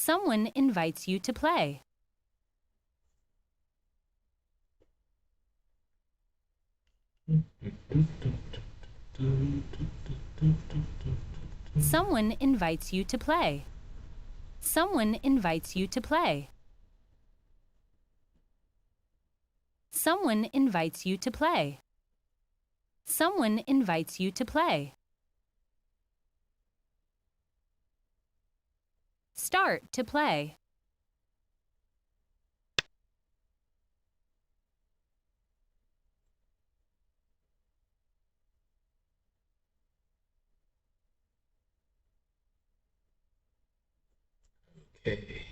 Someone invites you to play. Someone invites you to play. Someone invites you to play. Someone invites you to play. Someone invites you to play. Start to play. Okay.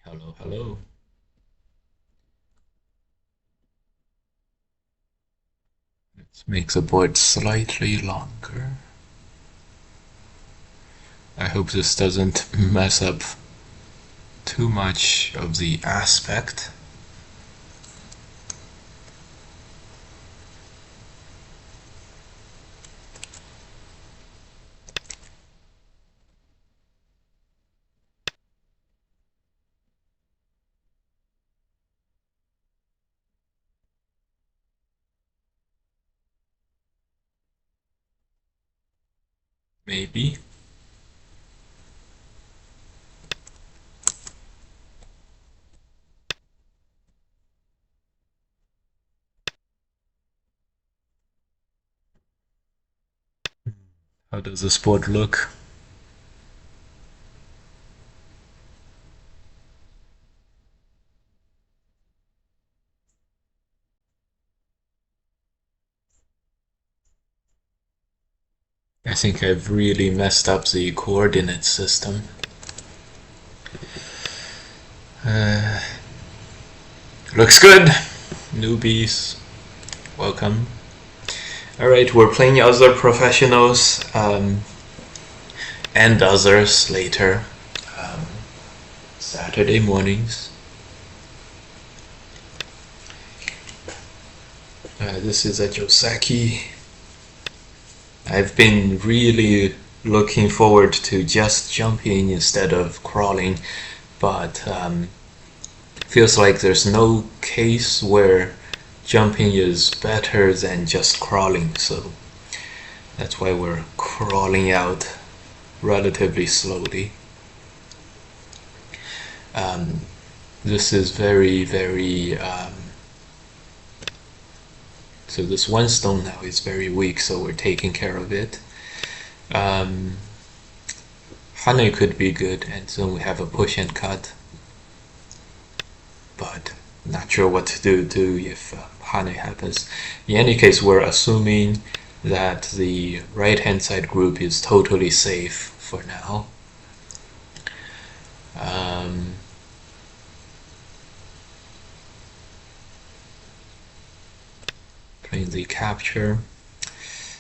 Hello, hello. Let's make the board slightly longer. I hope this doesn't mess up too much of the aspect. Maybe. How does this board look? I think I've really messed up the coordinate system. Looks good. Newbies, welcome. Alright, we're playing other professionals and others later. Saturday mornings. This is a Joseki. I've been really looking forward to just jumping instead of crawling, but feels like there's no case where jumping is better than just crawling, so that's why we're crawling out relatively slowly. This is very, very so this one stone now is very weak, so we're taking care of it. Hane could be good, and then we have a push and cut, but not sure what to do if Hane happens. In any case, we're assuming that the right hand side group is totally safe for now. Playing the capture.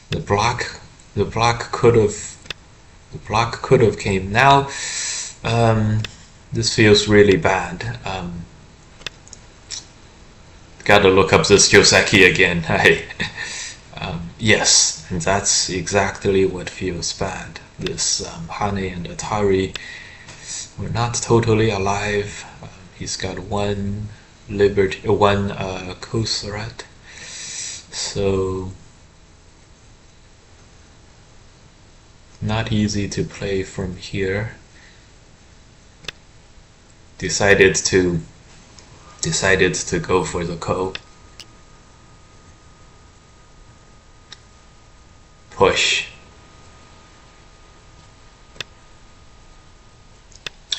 The block could have came now. This feels really bad. Gotta look up this Joseki again. Yes, and that's exactly what feels bad. This Hane and Atari were not totally alive. He's got one Kosaret. So not easy to play from here. Decided to go for the ko. Push.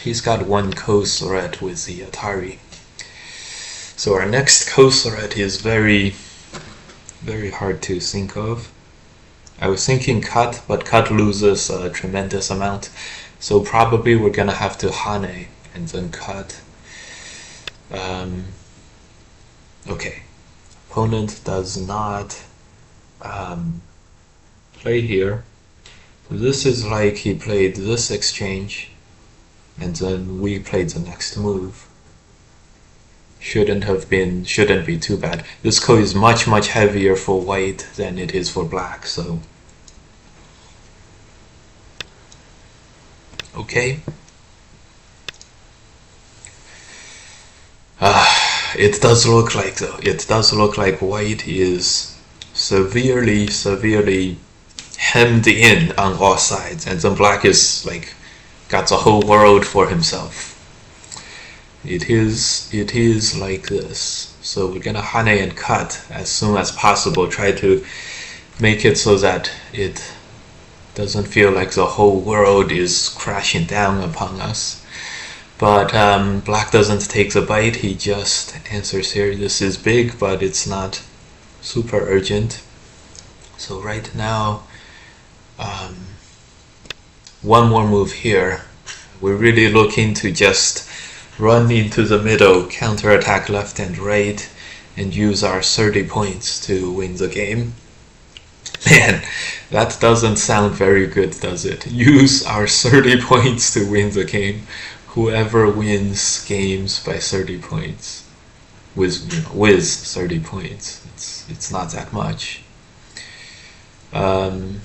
He's got one Kosaret with the Atari. So our next Kosaret is very hard to think of. I was thinking cut, but cut loses a tremendous amount, so probably we're gonna have to Hane and then cut. Okay, opponent does not play here. So this is like he played this exchange, and then we played the next move. shouldn't be too bad. This ko is much heavier for white than it is for black, so okay. It does look like though. It does look like white is severely hemmed in on all sides, and then black is like got the whole world for himself. It is like this. So we're gonna hane and cut as soon as possible. Try to make it so that it doesn't feel like the whole world is crashing down upon us. But black doesn't take the bite. He just answers here. This is big, but it's not super urgent. So right now, one more move here. We're really looking to just run into the middle, counterattack left and right, and use our 30 points to win the game. Man, that doesn't sound very good, does it? Use our 30 points to win the game. Whoever wins games by 30 points, with 30 points, it's not that much. Alright,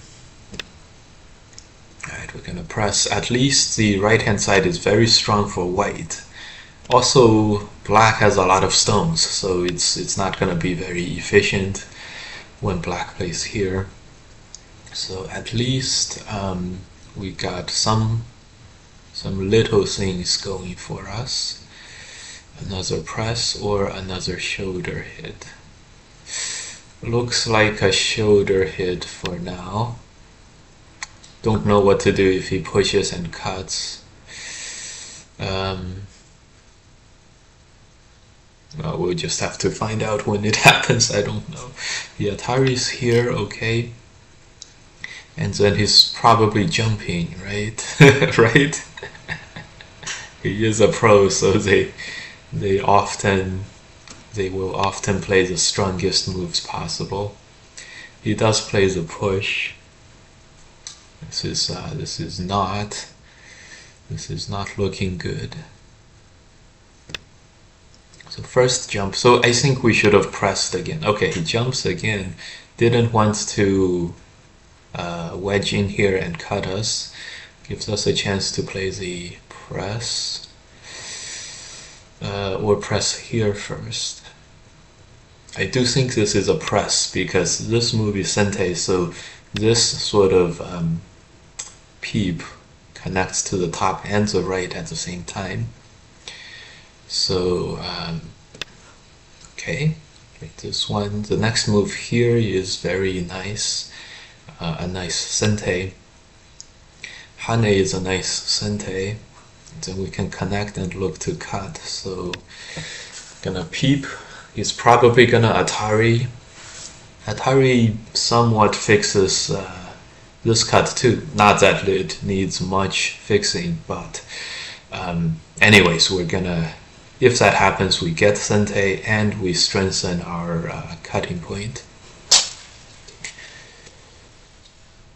we're gonna press. At least the right hand side is very strong for white. Also, black has a lot of stones, so it's not gonna be very efficient when black plays here. So at least we got some little things going for us. Another press or another shoulder hit. Looks like a shoulder hit for now. Don't know what to do if he pushes and cuts. Well, we'll just have to find out when it happens. I don't know. The Atari's here, okay. And then he's probably jumping, right? Right? He is a pro, so they will often play the strongest moves possible. He does play the push. This is not looking good. So first jump. So I think we should have pressed again. Okay, he jumps again. Didn't want to wedge in here and cut us. Gives us a chance to play the press. Or press here first. I do think this is a press because this move is sente, so this sort of peep connects to the top and the right at the same time. So okay, like this one. The next move here is very nice, a nice sente. Hane is a nice sente. Then we can connect and look to cut. So gonna peep. He's probably gonna Atari. Atari somewhat fixes this cut too. Not that it needs much fixing, but anyways, we're gonna, if that happens, we get sente and we strengthen our cutting point.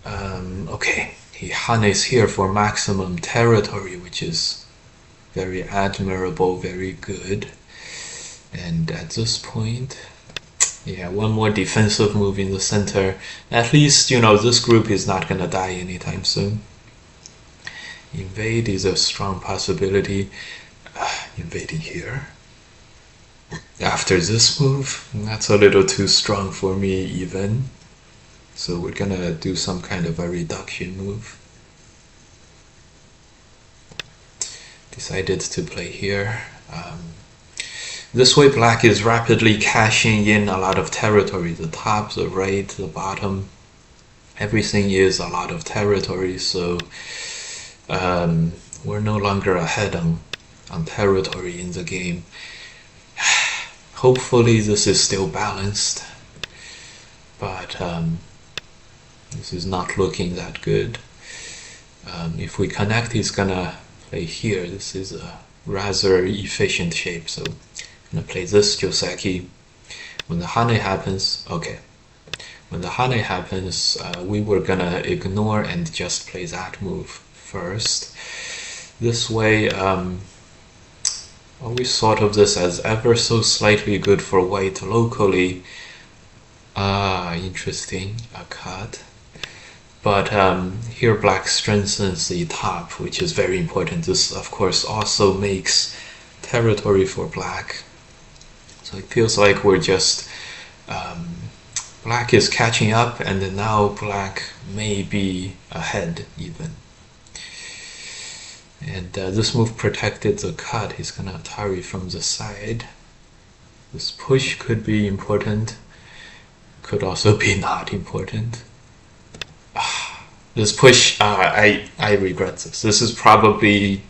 Okay, he hanes here for maximum territory, which is very admirable, very good. And at this point, yeah, one more defensive move in the center. At least, this group is not gonna die anytime soon. Invade is a strong possibility. Invading here. After this move, that's a little too strong for me even. So we're gonna do some kind of a reduction move. Decided to play here. This way black is rapidly cashing in a lot of territory. The top, the right, the bottom, everything is a lot of territory, so we're no longer ahead on territory in the game. Hopefully this is still balanced, but this is not looking that good. If we connect, he's gonna play here. This is a rather efficient shape, so I'm gonna play this Joseki. When the hane happens, okay. When the hane happens, we were gonna ignore and just play that move first. This way, Always thought of this as ever so slightly good for white locally. Ah, interesting. A cut. But here black strengthens the top, which is very important. This, of course, also makes territory for black. So it feels like we're just... black is catching up, and then now black may be ahead even. And this move protected the cut. He's gonna Atari from the side. This push could be important. Could also be not important. This push, I regret this. This is probably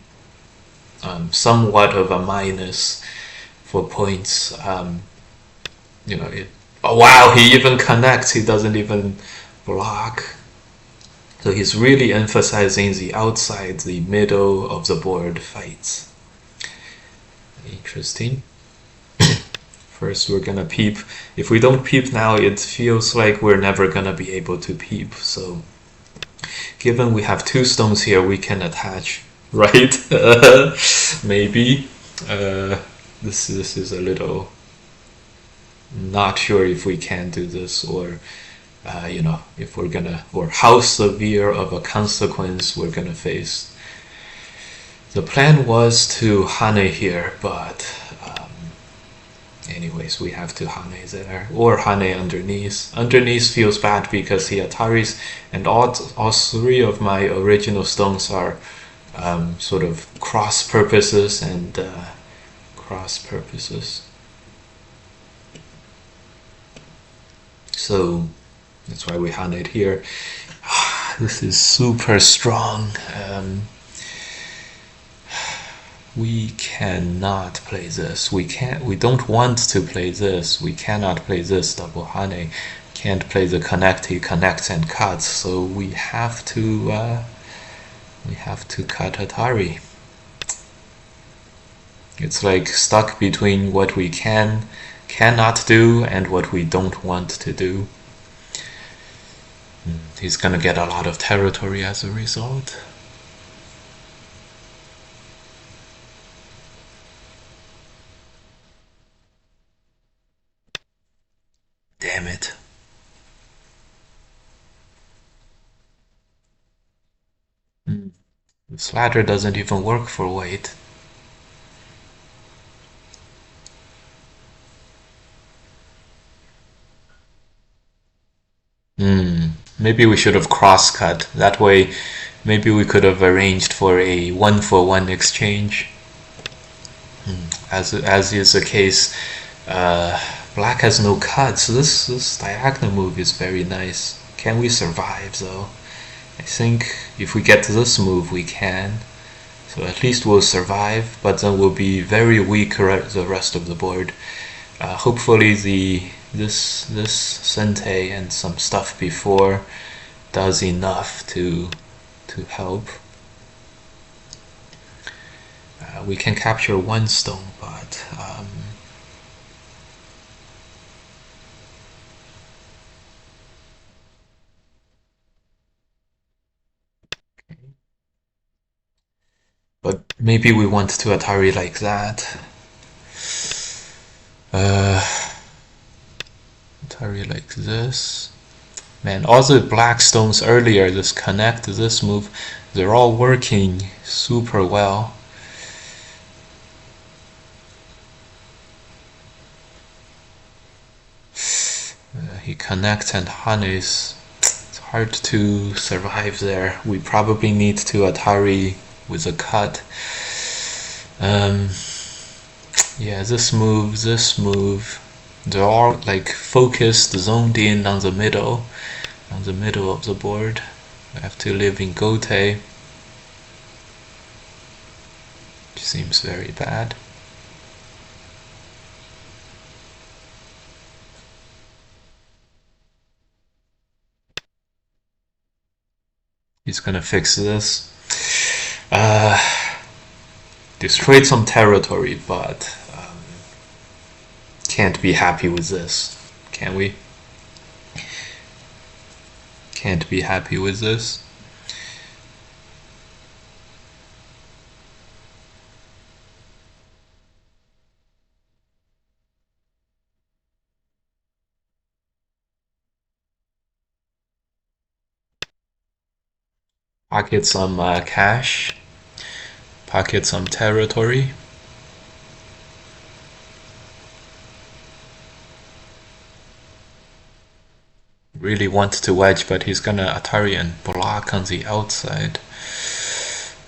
somewhat of a minus for points. Oh wow, he even connects. He doesn't even block. So he's really emphasizing the outside, the middle of the board fights. Interesting. First we're gonna peep. If we don't peep now, it feels like we're never gonna be able to peep. So given we have two stones here, we can attach, right? Maybe. This is a little... not sure if we can do this, or if we're gonna, or how severe of a consequence we're gonna face. The plan was to Hane here, but anyways, we have to Hane there, or Hane underneath. Underneath feels bad because he Ataris, and all three of my original stones are sort of cross purposes and cross purposes. So that's why we Hane it here. This is super strong. We cannot play this. We don't want to play this. We cannot play this double Hane. Can't play the connect. He connects and cuts. So we have to cut Atari. It's like stuck between what we cannot do and what we don't want to do. He's gonna get a lot of territory as a result. Damn it. This ladder doesn't even work for weight. Maybe we should have cross-cut. That way, maybe we could have arranged for a one-for-one exchange. As is the case, black has no cut, so this diagonal move is very nice. Can we survive though? I think if we get to this move, we can. So at least we'll survive, but then we'll be very weak the rest of the board. Hopefully this Sente and some stuff before does enough to help. We can capture one stone, but maybe we want to Atari like that. Atari like this. Man, all the black stones earlier, this connect, this move, they're all working super well. He connects and Hanes. It's hard to survive there. We probably need to Atari with a cut. Yeah, this move, they're all like focused, zoned in on the middle of the board. I have to live in Gote, which seems very bad. He's gonna fix this. Destroyed some territory, but can't be happy with this, can we? Can't be happy with this. pocket some cash, pocket some territory. Really wants to wedge, but he's gonna Atari and block on the outside.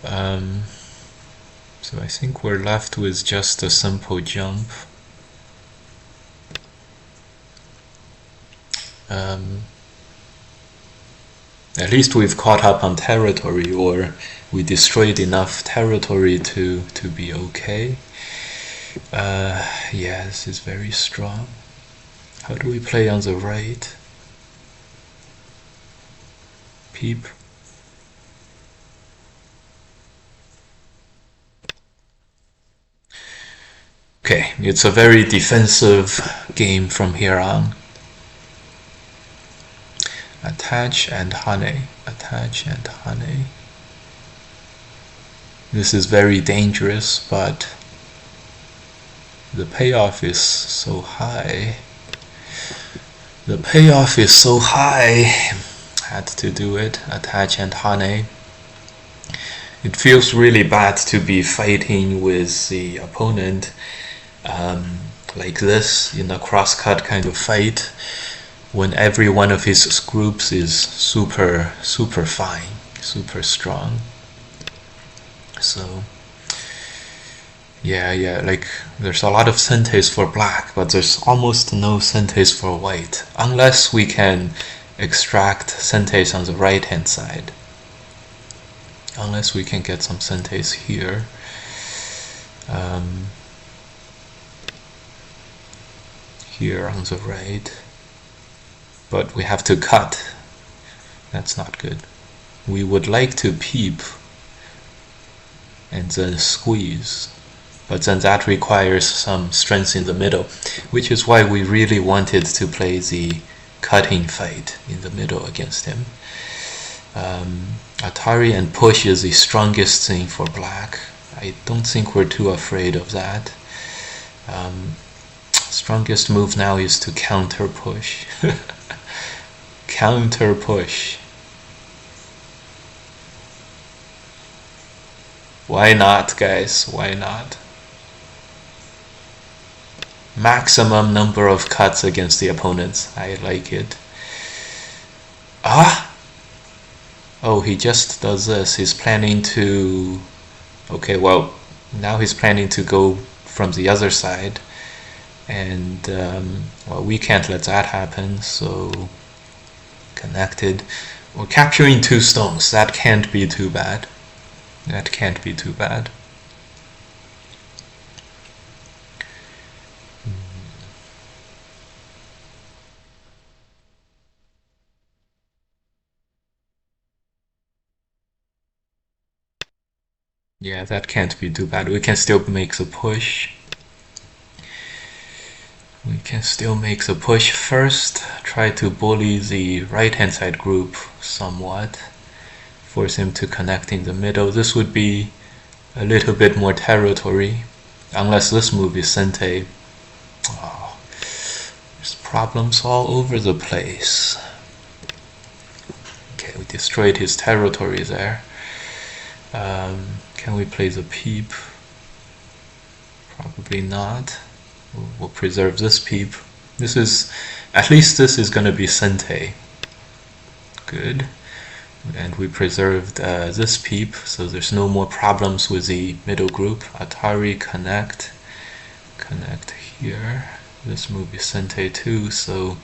So I think we're left with just a simple jump. At least we've caught up on territory, or we destroyed enough territory to be okay. Yeah, this is very strong. How do we play on the right? Peep. Okay, it's a very defensive game from here on. Attach and honey. Attach and honey. This is very dangerous, but the payoff is so high. The payoff is so high. Had to do it. Attach and honey. It feels really bad to be fighting with the opponent like this in a cross-cut kind of fight when every one of his groups is super fine, super strong. So yeah, like there's a lot of senteis for black, but there's almost no senteis for white, unless we can extract senteis on the right hand side. Unless we can get some senteis here. Here on the right. But we have to cut. That's not good. We would like to peep and then squeeze, but then that requires some strength in the middle, which is why we really wanted to play the cutting fight in the middle against him. Atari and push is the strongest thing for black. I don't think we're too afraid of that. Strongest move now is to counter push. Counter push. Why not, guys? Why not? Maximum number of cuts against the opponents. I like it. Ah! Oh, he just does this. He's planning to... Okay, well, now he's planning to go from the other side. And, well, we can't let that happen, so... Connected. We're capturing 2 stones. That can't be too bad. That can't be too bad. Yeah, that can't be too bad. We can still make the push. We can still make the push first. Try to bully the right-hand side group somewhat. Force him to connect in the middle. This would be a little bit more territory. Unless this move is Sentei. Oh, there's problems all over the place. Okay, we destroyed his territory there. Can we play the peep? Probably not. We'll preserve this peep. This is, at least this is going to be Sentei. Good. And we preserved this peep, so there's no more problems with the middle group. Atari connect. Connect here. This move is Sentei too, so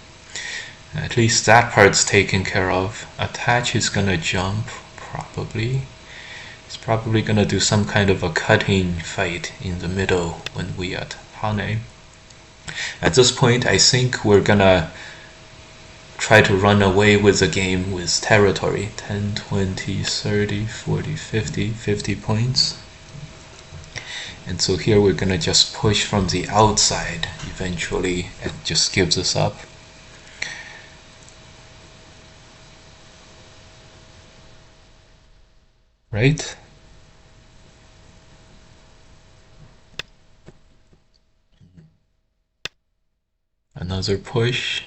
at least that part's taken care of. Attach is going to jump, probably. He's probably going to do some kind of a cutting fight in the middle when we at Hane. At this point, I think we're going to try to run away with the game with territory. 10, 20, 30, 40, 50 points. And so here we're going to just push from the outside eventually and just give this up. Right? Another push.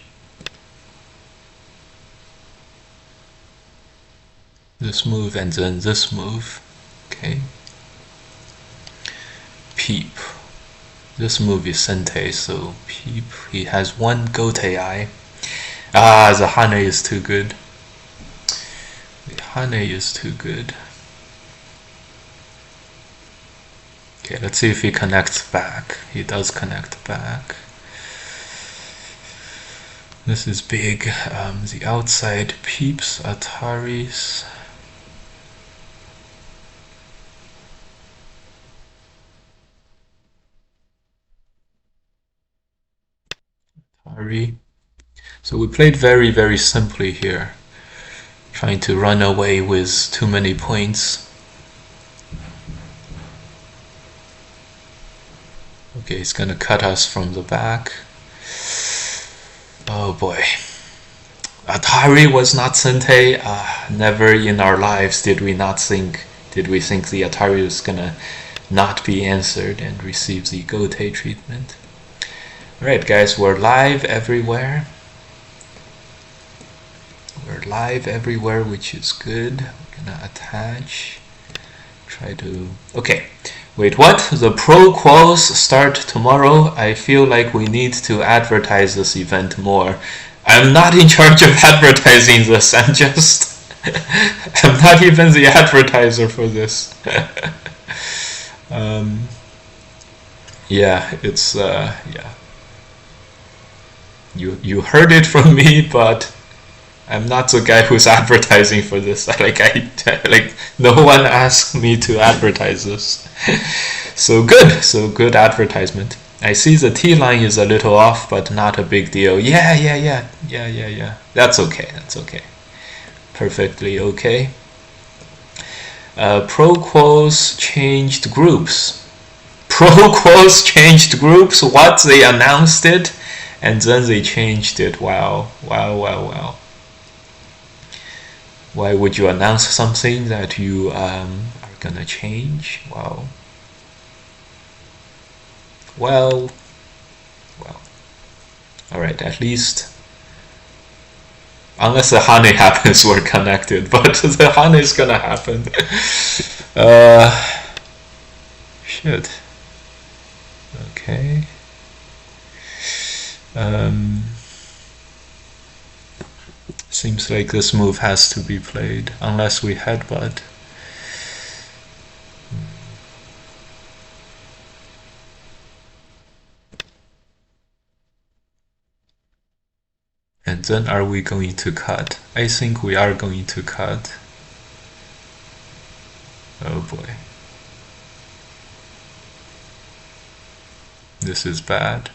this move and then this move. Okay. Peep. This move is Sente, so Peep, he has one Gote-Eye. Ah, the Hane is too good. The Hane is too good. Okay, let's see if he connects back. He does connect back. This is big. The outside Peeps, Ataris. Atari. So we played very, very simply here. Trying to run away with too many points. Okay, he's gonna cut us from the back. Oh boy. Atari was not Sente. Never in our lives did we think the Atari was gonna not be answered and receive the Gote treatment. Alright guys, we're live everywhere. We're live everywhere, which is good. We're gonna attach. Okay. Wait, what? The Pro Quals start tomorrow? I feel like we need to advertise this event more. I'm not in charge of advertising this. I'm not even the advertiser for this. Yeah, it's yeah. You heard it from me, but I'm not the guy who's advertising for this. Like no one asked me to advertise this. So good advertisement. I see the T line is a little off, but not a big deal. Yeah. That's okay. Perfectly okay. Pro Quals changed groups. Pro Quals changed groups. What? They announced it, and then they changed it. Wow. Why would you announce something that you are gonna change? Wow. Well. Alright, at least. Unless the Hane happens, we're connected, but the Hane is gonna happen. Shit. Okay. Seems like this move has to be played, unless we headbutt. And then are we going to cut? I think we are going to cut. Oh boy. This is bad.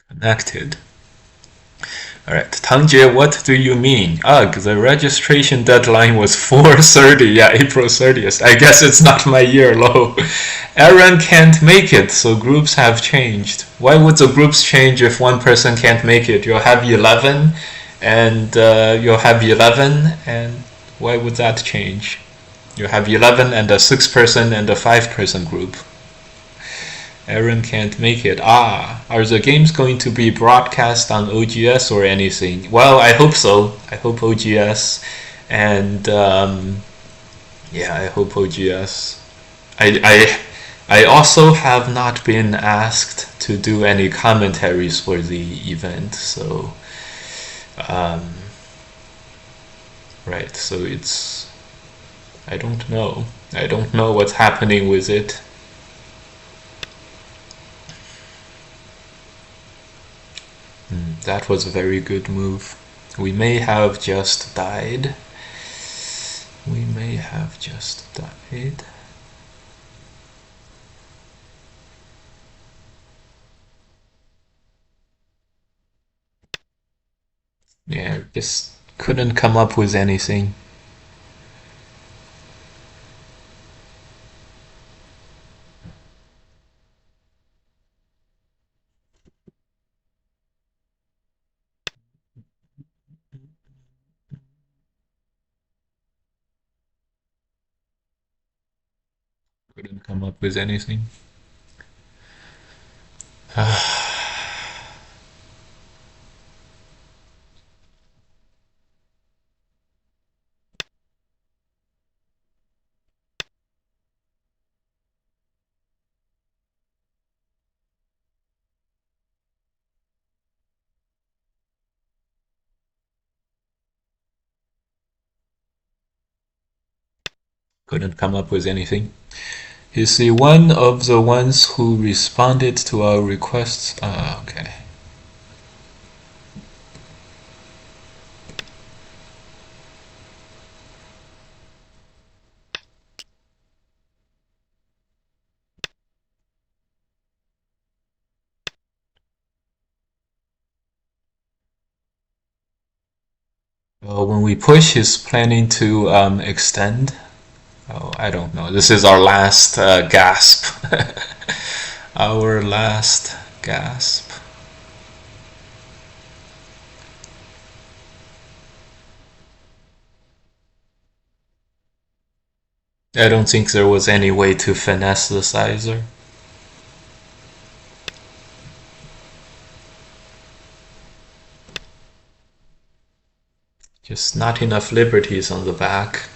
Connected. Alright, Tangjie, what do you mean? Ugh, the registration deadline was 4:30. Yeah, April 30th. I guess it's not my year, low. Aaron can't make it, so groups have changed. Why would the groups change if one person can't make it? You'll have 11, and why would that change? You have 11 and a 6-person and a 5-person group. Aaron can't make it. Are the games going to be broadcast on OGS or anything? Well, I hope so. I hope OGS. And yeah, I hope OGS. I also have not been asked to do any commentaries for the event, so right, so it's I don't know what's happening with it. That was a very good move. We may have just died. Yeah, just couldn't come up with anything. Couldn't come up with anything. Couldn't come up with anything. Is he one of the ones who responded to our requests? Okay. When we push, he's planning to extend. Oh, I don't know. This is our last gasp. Our last gasp. I don't think there was any way to finesse the sizer. Just not enough liberties on the back.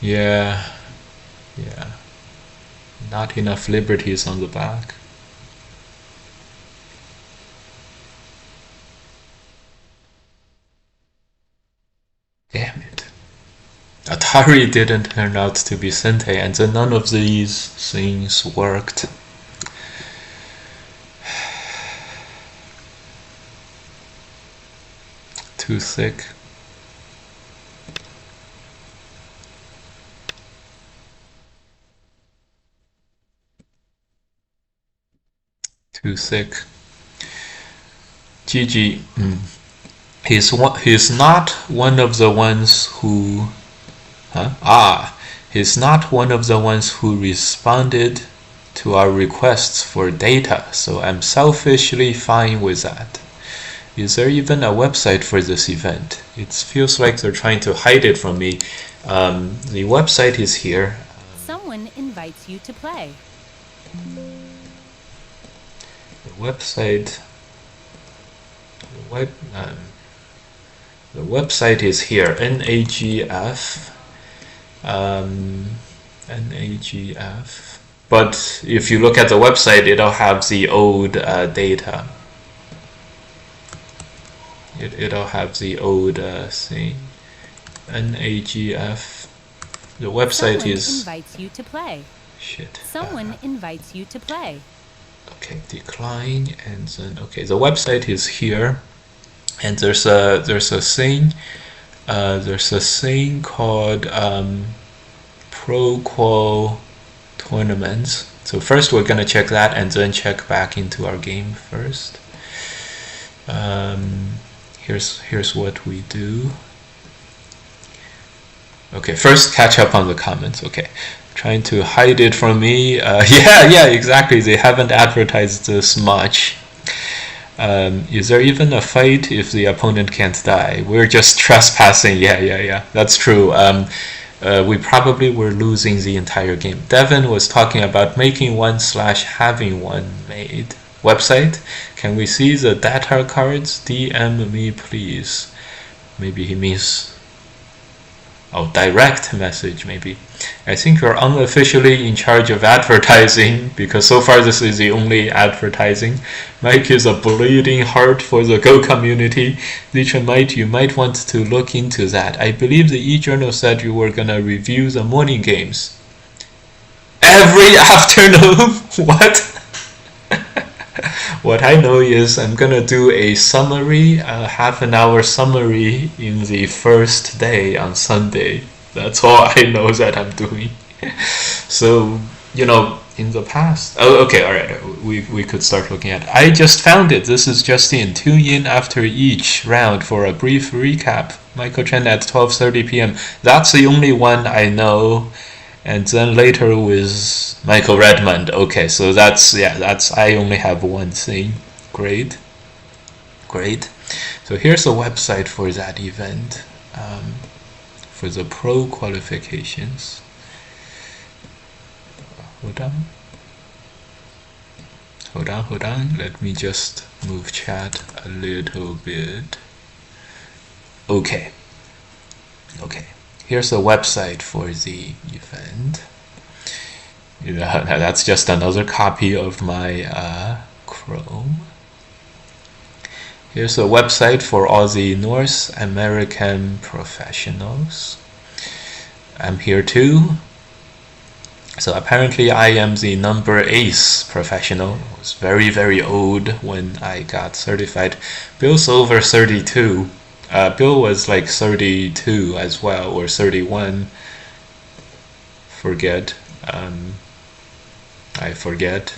Yeah, yeah. Not enough liberties on the back. Damn it. Atari didn't turn out to be Sente, and then none of these things worked. Too thick. Too thick. GG. He's not one of the ones who... he's not one of the ones who responded to our requests for data, so I'm selfishly fine with that. Is there even a website for this event? It feels like they're trying to hide it from me. The website is here. Someone invites you to play. The website... The website is here, NAGF. NAGF. But if you look at the website, it'll have the old data. It'll have the old thing. NAGF. The website Someone is... invites you to play. Shit. Someone invites you to play. Okay, decline, and then okay. The website is here, and there's a thing. There's a thing called Pro Qual tournaments. So first we're gonna check that, and then check back into our game first. Here's what we do. Okay, first catch up on the comments. Okay, trying to hide it from me. Yeah, exactly. They haven't advertised this much. Is there even a fight if the opponent can't die? We're just trespassing. Yeah. That's true. We probably were losing the entire game. Devin was talking about making one / having one made. Website? Can we see the data cards? DM me, please. Maybe he means... Oh, direct message, maybe. I think you're unofficially in charge of advertising, because so far this is the only advertising. Mike is a bleeding heart for the Go community. Licha, you might want to look into that. I believe the e-journal said you were gonna review the morning games. Every afternoon? What? What I know is I'm gonna do a summary, a half-an-hour summary in the first day on Sunday. That's all I know that I'm doing. So, you know, in the past... Oh, okay, alright, we could start looking at it. I just found it. This is Justin. Tune in after each round for a brief recap. Michael Chen at 12:30 p.m. That's the only one I know. And then later with Michael Redmond. Okay, so that's I only have one thing. Great. So here's the website for that event, for the Pro Qualifications. Hold on. Hold on. Let me just move chat a little bit. Okay. Here's the website for the event. That's just another copy of my Chrome. Here's the website for all the North American professionals. I'm here too. So apparently I am the number 8th professional. I was very, very old when I got certified. Bill's over 32. Bill was like 32 as well, or 31. I forget.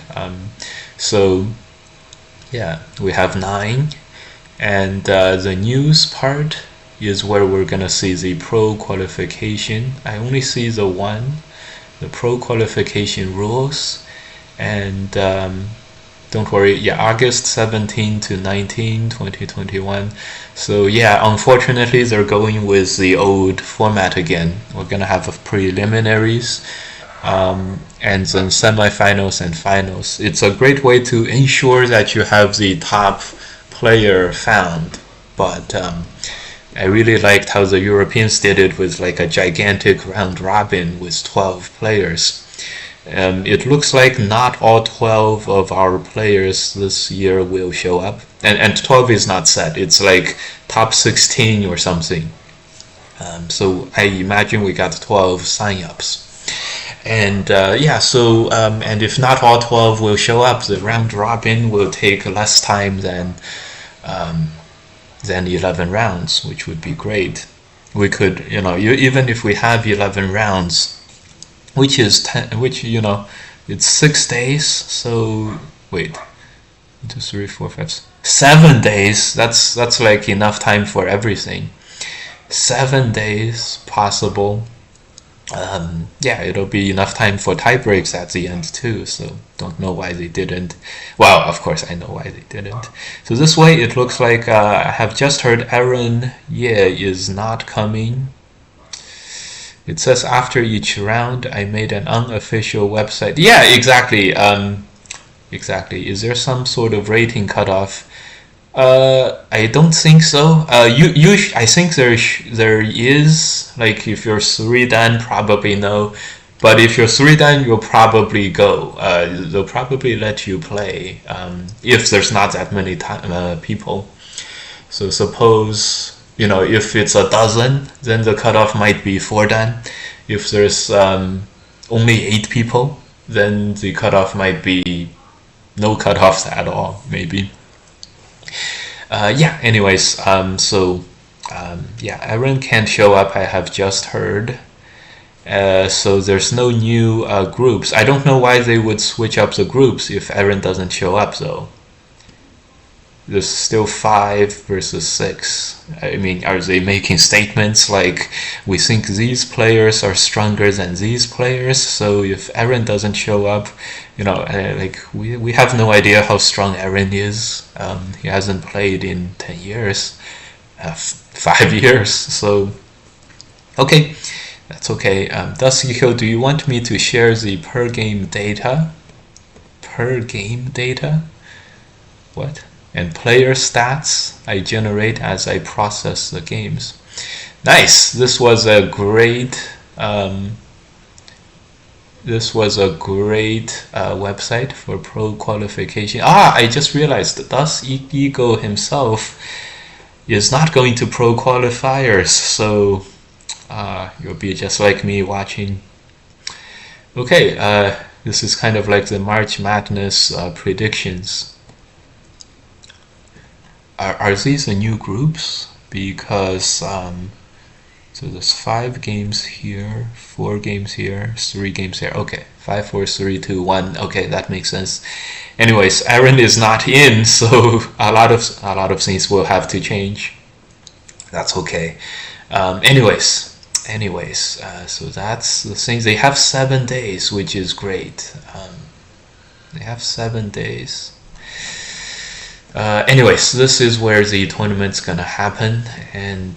So yeah, we have 9. And the news part is where we're gonna see the pro qualification. I only see the pro qualification rules, and don't worry, yeah, August 17 to 19, 2021. So yeah, unfortunately they're going with the old format again. We're gonna have preliminaries, and then semifinals and finals. It's a great way to ensure that you have the top player found, but I really liked how the Europeans did it with like a gigantic round robin with 12 players. It looks like not all 12 of our players this year will show up, and 12 is not set. It's like top 16 or something. So I imagine we got 12 sign-ups. And yeah, so and if not all 12 will show up, the round robin will take less time than 11 rounds, which would be great. We could, even if we have 11 rounds, which is it's 6 days. So wait, 1, 2, 3, 4, 5, 7 days. That's like enough time for everything. 7 days possible. Yeah, it'll be enough time for tie breaks at the end too, so don't know why they didn't. Well, of course I know why they didn't. So this way it looks like I have just heard Aaron is not coming. It says after each round I made an unofficial website. Yeah, exactly. Exactly. Is there some sort of rating cutoff? I don't think so. I think there is, like if you're 3 dan, probably no. But if you're 3 dan, you'll probably go. They'll probably let you play if there's not that many people. So suppose, if it's a dozen, then the cutoff might be 4 dan. If there's only 8 people, then the cutoff might be no cutoffs at all, maybe. Yeah, anyways, yeah, Aaron can't show up, I have just heard. So there's no new groups. I don't know why they would switch up the groups if Aaron doesn't show up, though. There's still 5 versus 6. I mean, are they making statements like, we think these players are stronger than these players, so if Aaron doesn't show up, like we have no idea how strong Aaron is. He hasn't played in 10 years, 5 years, so okay, that's okay. Dusky, do you want me to share the per game data? Per game data? What? And player stats I generate as I process the games. Nice. This was a great website for pro qualification. I just realized that thus Ego himself is not going to pro qualifiers, so you'll be just like me watching. Okay, this is kind of like the March Madness predictions. Are these the new groups? Because so there's 5 games here, 4 games here, 3 games here. Okay, 5, 4, 3, 2, 1. Okay, that makes sense. Anyways, Aaron is not in, so a lot of things will have to change. That's okay. Anyways, so that's the thing. They have 7 days, which is great. They have 7 days. Anyways, this is where the tournament's gonna happen, and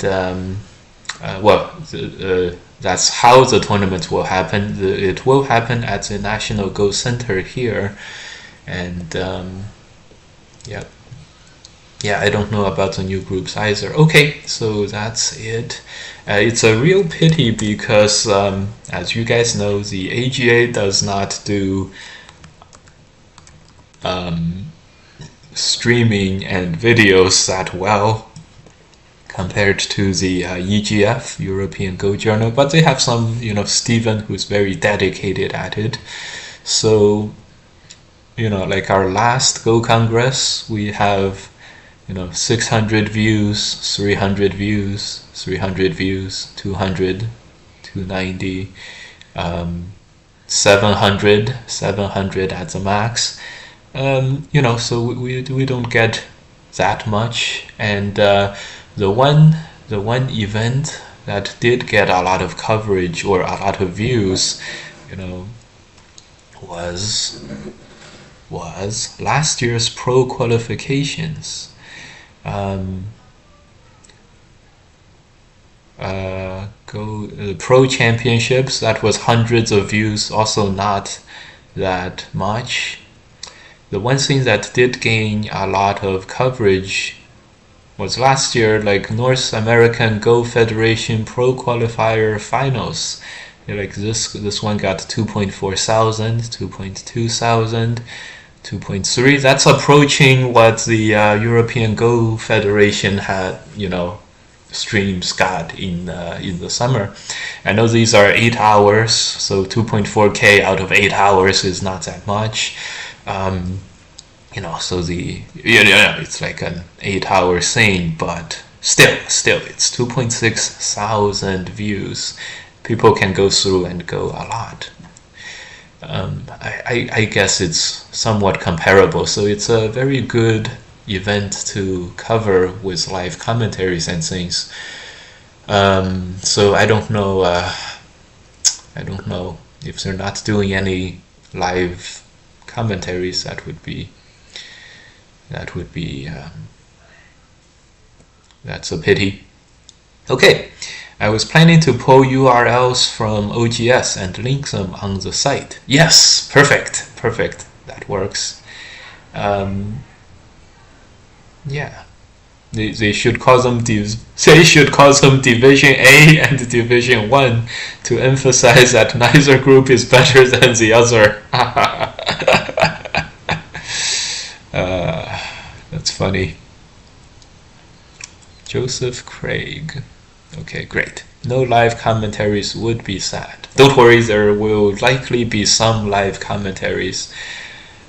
that's how the tournament will happen. It will happen at the National Go Center here, And yeah. Yeah, I don't know about the new groups either. Okay, so that's it. It's a real pity because, as you guys know, the AGA does not do streaming and videos that well compared to the EGF, European Go Journal. But they have some, Stephen, who's very dedicated at it. So, like our last Go Congress, we have 600 views, 300 views, 300 views, 200, 290, 700 at the max. So we don't get that much. And the one event that did get a lot of coverage or a lot of views, was last year's Pro Qualifications. Pro Championships, that was hundreds of views, also not that much. The one thing that did gain a lot of coverage was last year, like North American Go Federation Pro Qualifier Finals. Like this one got 2.4 thousand, 2.2 thousand, 2.3. That's approaching what the European Go Federation had, streams got in the summer. I know these are 8 hours, so 2.4K out of 8 hours is not that much. So it's like an 8-hour thing, but still, it's 2.6 thousand views. People can go through and go a lot. I guess it's somewhat comparable. So it's a very good event to cover with live commentaries and things. So I don't know. If they're not doing any live commentaries. That's a pity. Okay. I was planning to pull URLs from OGS and link them on the site. Yes, perfect. That works. Yeah, they should call them Division A and Division 1 to emphasize that neither group is better than the other. That's funny. Joseph Craig. Okay, great. No live commentaries would be sad. Don't worry, there will likely be some live commentaries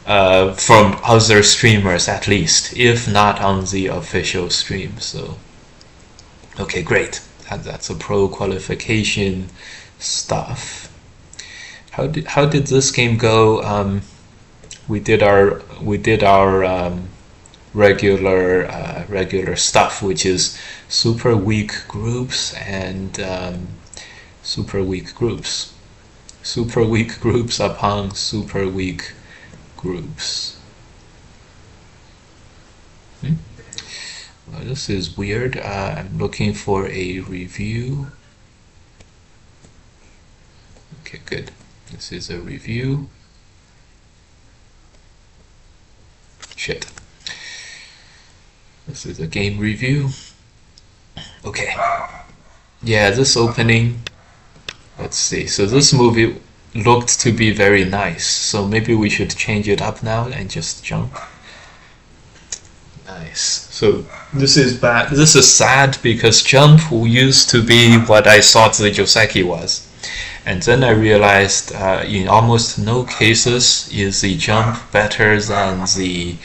from other streamers at least, if not on the official stream. So, okay, great. That's a Pro Qualification stuff. How did this game go? We did our regular stuff, which is super weak groups and super weak groups upon super weak groups. Well, this is weird. I'm looking for a review. Okay, good. This is a review. Shit. This is a game review. Okay. Yeah, this opening. Let's see. So this movie looked to be very nice. So maybe we should change it up now and just jump. Nice. So this is bad. This is sad because jump used to be what I thought the Joseki was. And then I realized in almost no cases is the jump better than the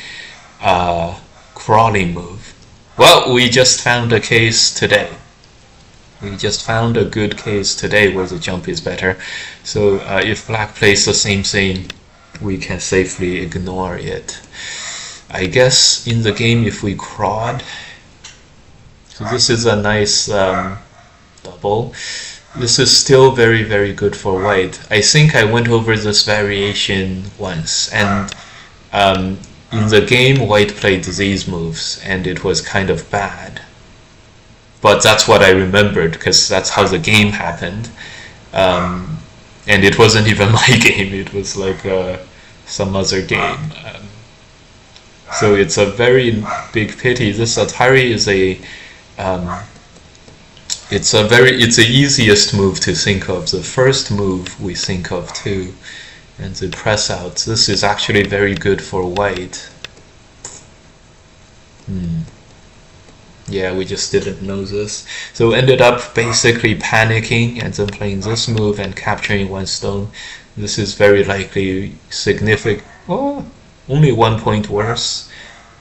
crawling move. Well, we just found a case today. We just found a good case today where the jump is better. So if black plays the same thing, we can safely ignore it. I guess in the game if we crawled, so this is a nice double. This is still very, very good for white. I think I went over this variation once, and in the game white played these moves and it was kind of bad. But that's what I remembered because that's how the game happened. And it wasn't even my game, it was like some other game. So it's a very big pity. This Atari is um, it's the easiest move to think of. The first move we think of too, and the press out. This is actually very good for white. Yeah, we just didn't know this. So ended up basically panicking and then playing this move and capturing one stone. This is very likely significant. Oh, only 1 point worse.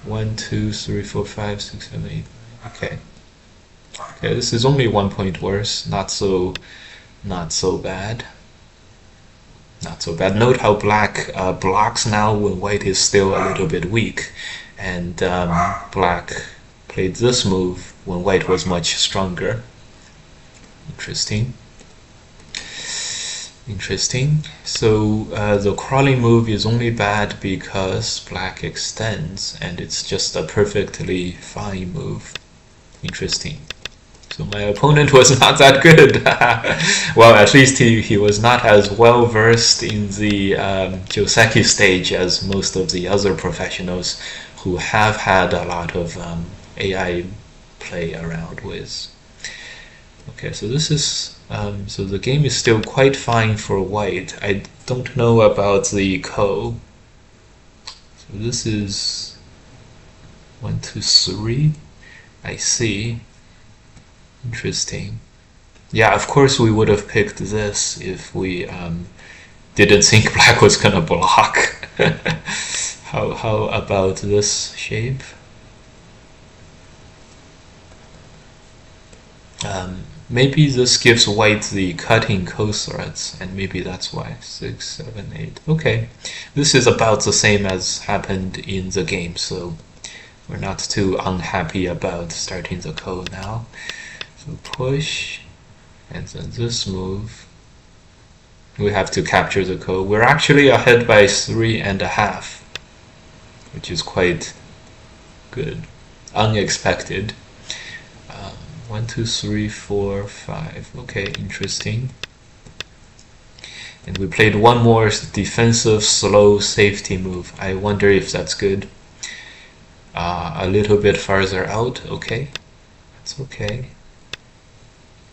1, 2, 3, 4, 5, 6, 7, 8. Okay. Okay, this is only 1 point worse. Not so bad. Not so bad. Note how black blocks now when white is still a little bit weak, and black played this move when white was much stronger. Interesting. Interesting. So the crawling move is only bad because black extends, and it's just a perfectly fine move. Interesting. So my opponent was not that good. Well, at least he was not as well versed in the Joseki stage as most of the other professionals who have had a lot of AI play around with. Okay, so this is so the game is still quite fine for white. I don't know about the ko. So this is 1, 2, 3. I see. Interesting. Yeah, of course we would have picked this if we didn't think black was gonna block. How about this shape? Maybe this gives white the cutting co-threads, and maybe that's why. 6, 7, 8. Okay, this is about the same as happened in the game, so we're not too unhappy about starting the ko now. So push, and then this move. We have to capture the ko. We're actually ahead by 3.5, which is quite good. Unexpected. 1, 2, 3, 4, 5. Okay, interesting. And we played one more defensive slow safety move. I wonder if that's good. A little bit farther out. Okay, that's okay.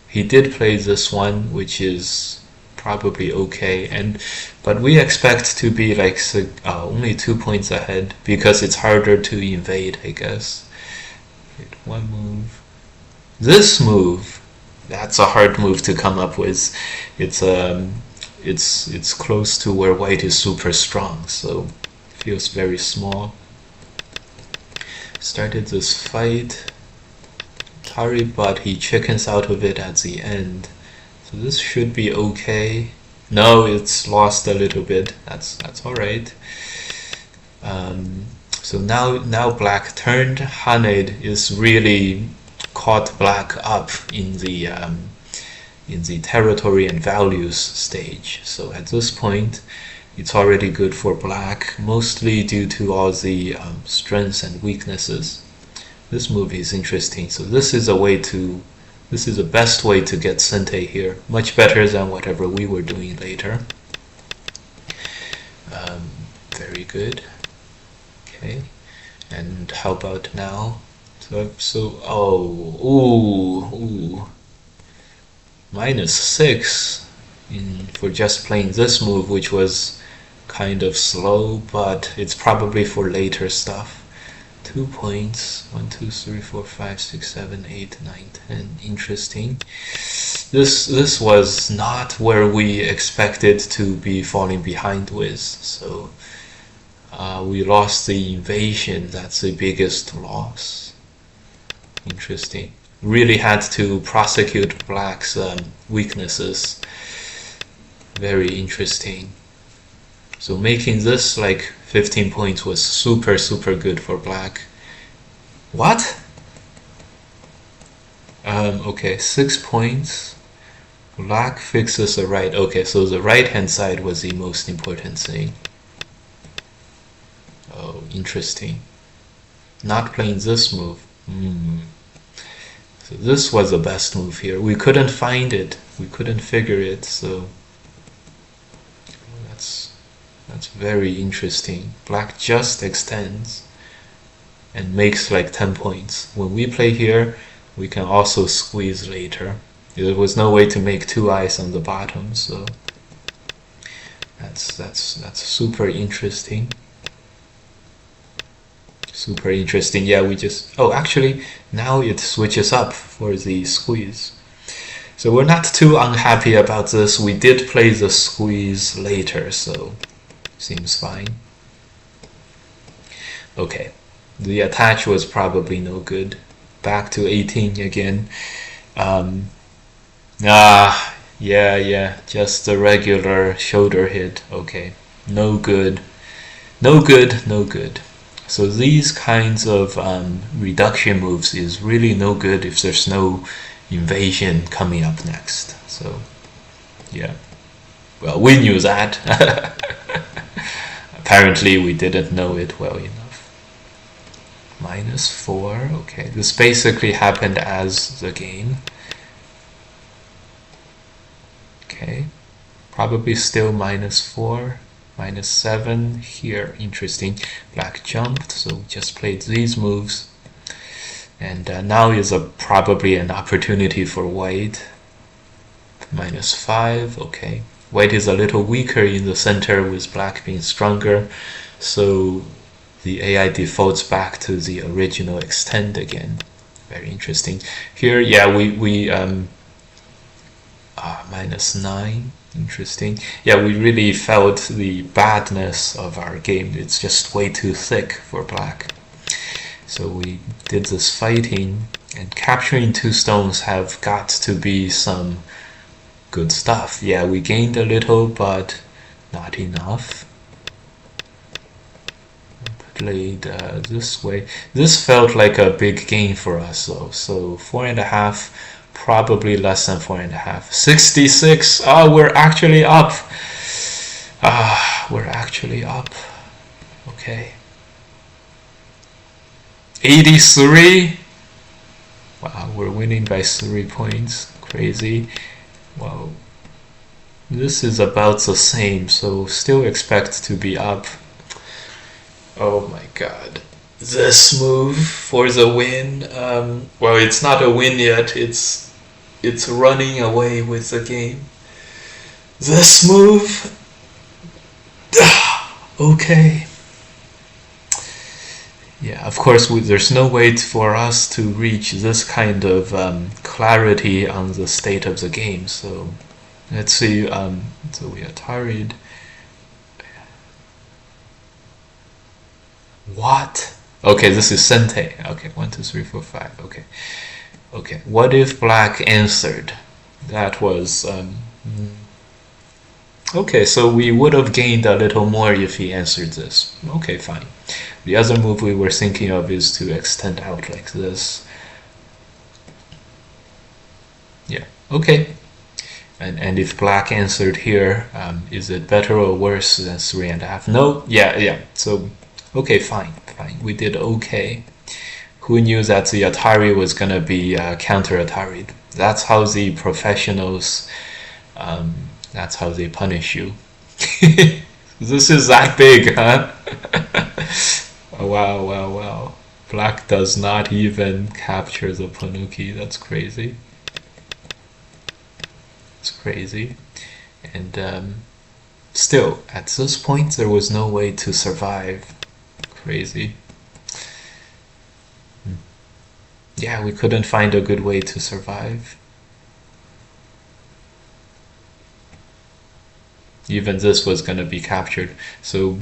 He did play this one, which is probably okay, but we expect to be like only 2 points ahead because it's harder to invade, I guess. One move. This move, that's a hard move to come up with. It's close to where white is super strong, so feels very small. Started this fight. Atari, but he chickens out of it at the end. So this should be okay. No, it's lost a little bit. That's all right. So now black turned. Haned is really caught black up in the territory and values stage. So at this point, it's already good for black, mostly due to all the strengths and weaknesses. This move is interesting. So this is the best way to get Sente here. Much better than whatever we were doing later. Very good. Okay. And how about now? Ooh. -6 for just playing this move, which was kind of slow, but it's probably for later stuff. 2 points. 1, 2, 3, 4, 5, 6, 7, 8, 9, 10. Interesting. This was not where we expected to be falling behind with, so we lost the invasion. That's the biggest loss. Interesting. Really had to prosecute black's weaknesses. Very interesting. So making this like 15 points was super good for black. What? Okay, 6 points. Black fixes the right. Okay, so the right hand side was the most important thing. Oh, interesting. Not playing this move. So this was the best move here. We couldn't find it. We couldn't figure it, so that's very interesting. Black just extends and makes like 10 points. When we play here, we can also squeeze later. There was no way to make 2 eyes on the bottom, so that's super interesting. Super interesting. Yeah, we just... Oh, actually, now it switches up for the squeeze. So we're not too unhappy about this. We did play the squeeze later, so seems fine. Okay, the attach was probably no good. Back to 18 again. Yeah, just the regular shoulder hit. Okay, no good. No good, no good. So these kinds of reduction moves is really no good if there's no invasion coming up next. So yeah, well, we knew that. Apparently we didn't know it well enough. -4, okay, this basically happened as the game. Okay, probably still -4, -7 here. Interesting. Black jumped, so just played these moves, and now is probably an opportunity for white. -5. Okay, white is a little weaker in the center with black being stronger, so the AI defaults back to the original extend again. Very interesting. Here, yeah, we -9. Interesting. Yeah, we really felt the badness of our game. It's just way too thick for black. So we did this fighting, and capturing 2 stones have got to be some good stuff. Yeah, we gained a little, but not enough. Played this way. This felt like a big gain for us though. So 4.5. Probably less than 4.5. 66. Ah, we're actually up. We're actually up. Okay. 83. Wow, we're winning by 3 points. Crazy. Wow. This is about the same, so still expect to be up. Oh my god. This move for the win. Well, it's not a win yet. It's running away with the game. This move. Okay. Yeah, of course, there's no way for us to reach this kind of clarity on the state of the game. So let's see. So we Atari'd. What? Okay, this is Sente. Okay, 1, 2, 3, 4, 5. Okay. Okay, what if black answered? That was... okay, so we would have gained a little more if he answered this. Okay, fine. The other move we were thinking of is to extend out like this. Yeah, okay. And if black answered here, is it better or worse than 3.5? No, yeah. So, okay, fine. We did okay. Who knew that the Atari was gonna be counter-Atari'd? That's how the professionals, that's how they punish you. This is that big, huh? Wow. Black does not even capture the Panuki. That's crazy. It's crazy. And still, at this point, there was no way to survive. Crazy. Yeah, we couldn't find a good way to survive. Even this was gonna be captured. So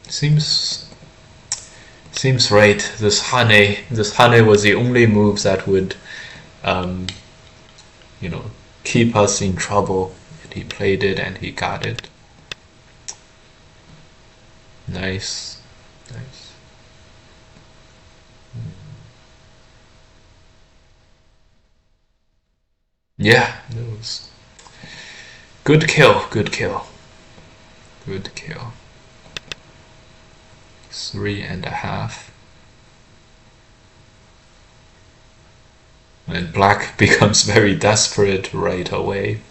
seems right. This Hane was the only move that would keep us in trouble. And he played it and he got it. Nice. Yeah, it was good kill. 3.5. And black becomes very desperate right away.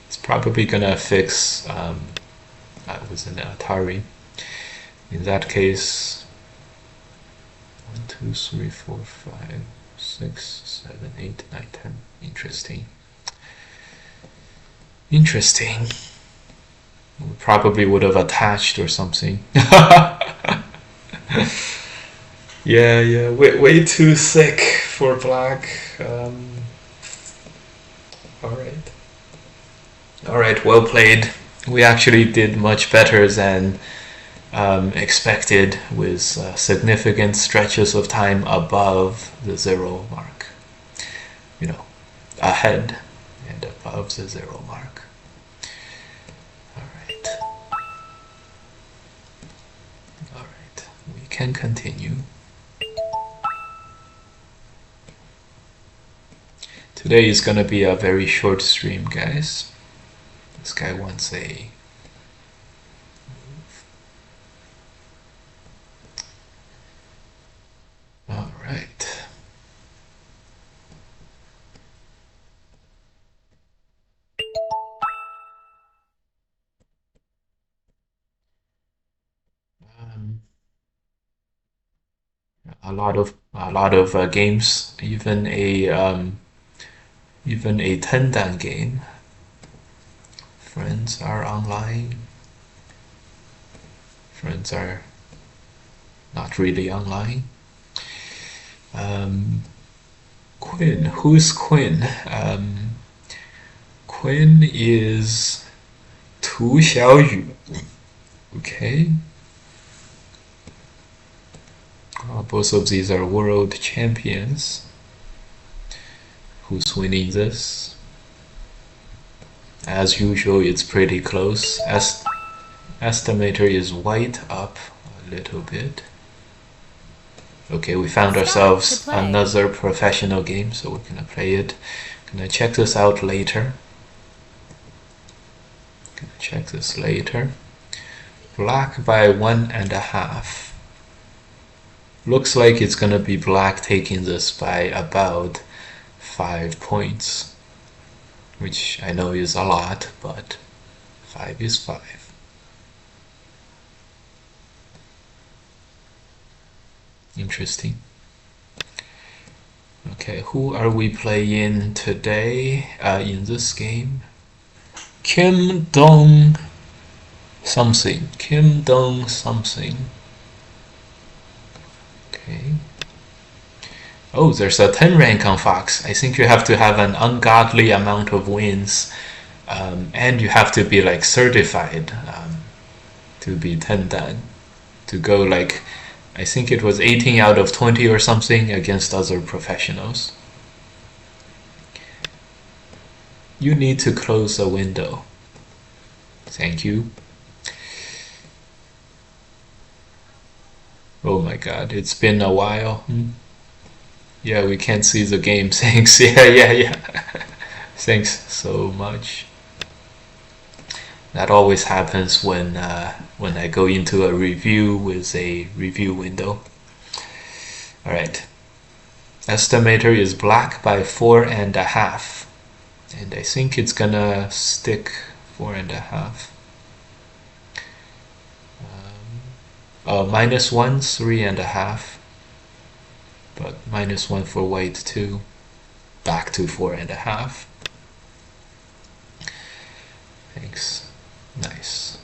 He's probably gonna fix with an Atari. In that case, 1, 2, 3, 4, 5, 6, 7, 8, 9, 10. Interesting. Interesting. We probably would have attached or something. Yeah, way too thick for black. Alright, well played. We actually did much better than expected, with significant stretches of time above the 0 mark. You know, ahead and above the 0 mark. Alright, we can continue. Today is gonna be a very short stream, guys. This guy wants a move. All right. A lot of games, even a 10-dan game. Friends are online. Friends are not really online. Quinn, who's Quinn? Quinn is Tu Xiaoyu. Okay. Both of these are world champions. Who's winning this? As usual, it's pretty close. Estimator is white up a little bit. Okay, we found ourselves another professional game, so we're gonna play it. Gonna check this out later. Black by 1.5. Looks like it's gonna be black taking this by about 5 points, which I know is a lot, but 5 is 5. Interesting. Okay, who are we playing today in this game? Kim Dong something. Okay. Oh, there's a 10 rank on Fox. I think you have to have an ungodly amount of wins, and you have to be like certified to be 10-dan, to go like, I think it was 18 out of 20 or something against other professionals. You need to close the window. Thank you. Oh my god, it's been a while. Yeah, we can't see the game. Thanks. Yeah. Thanks so much. That always happens when I go into a review with a review window. Alright. Estimator is black by 4.5. And I think it's gonna stick 4.5. -1, 3.5. But -1 for white too. Back to 4.5. Thanks. Nice.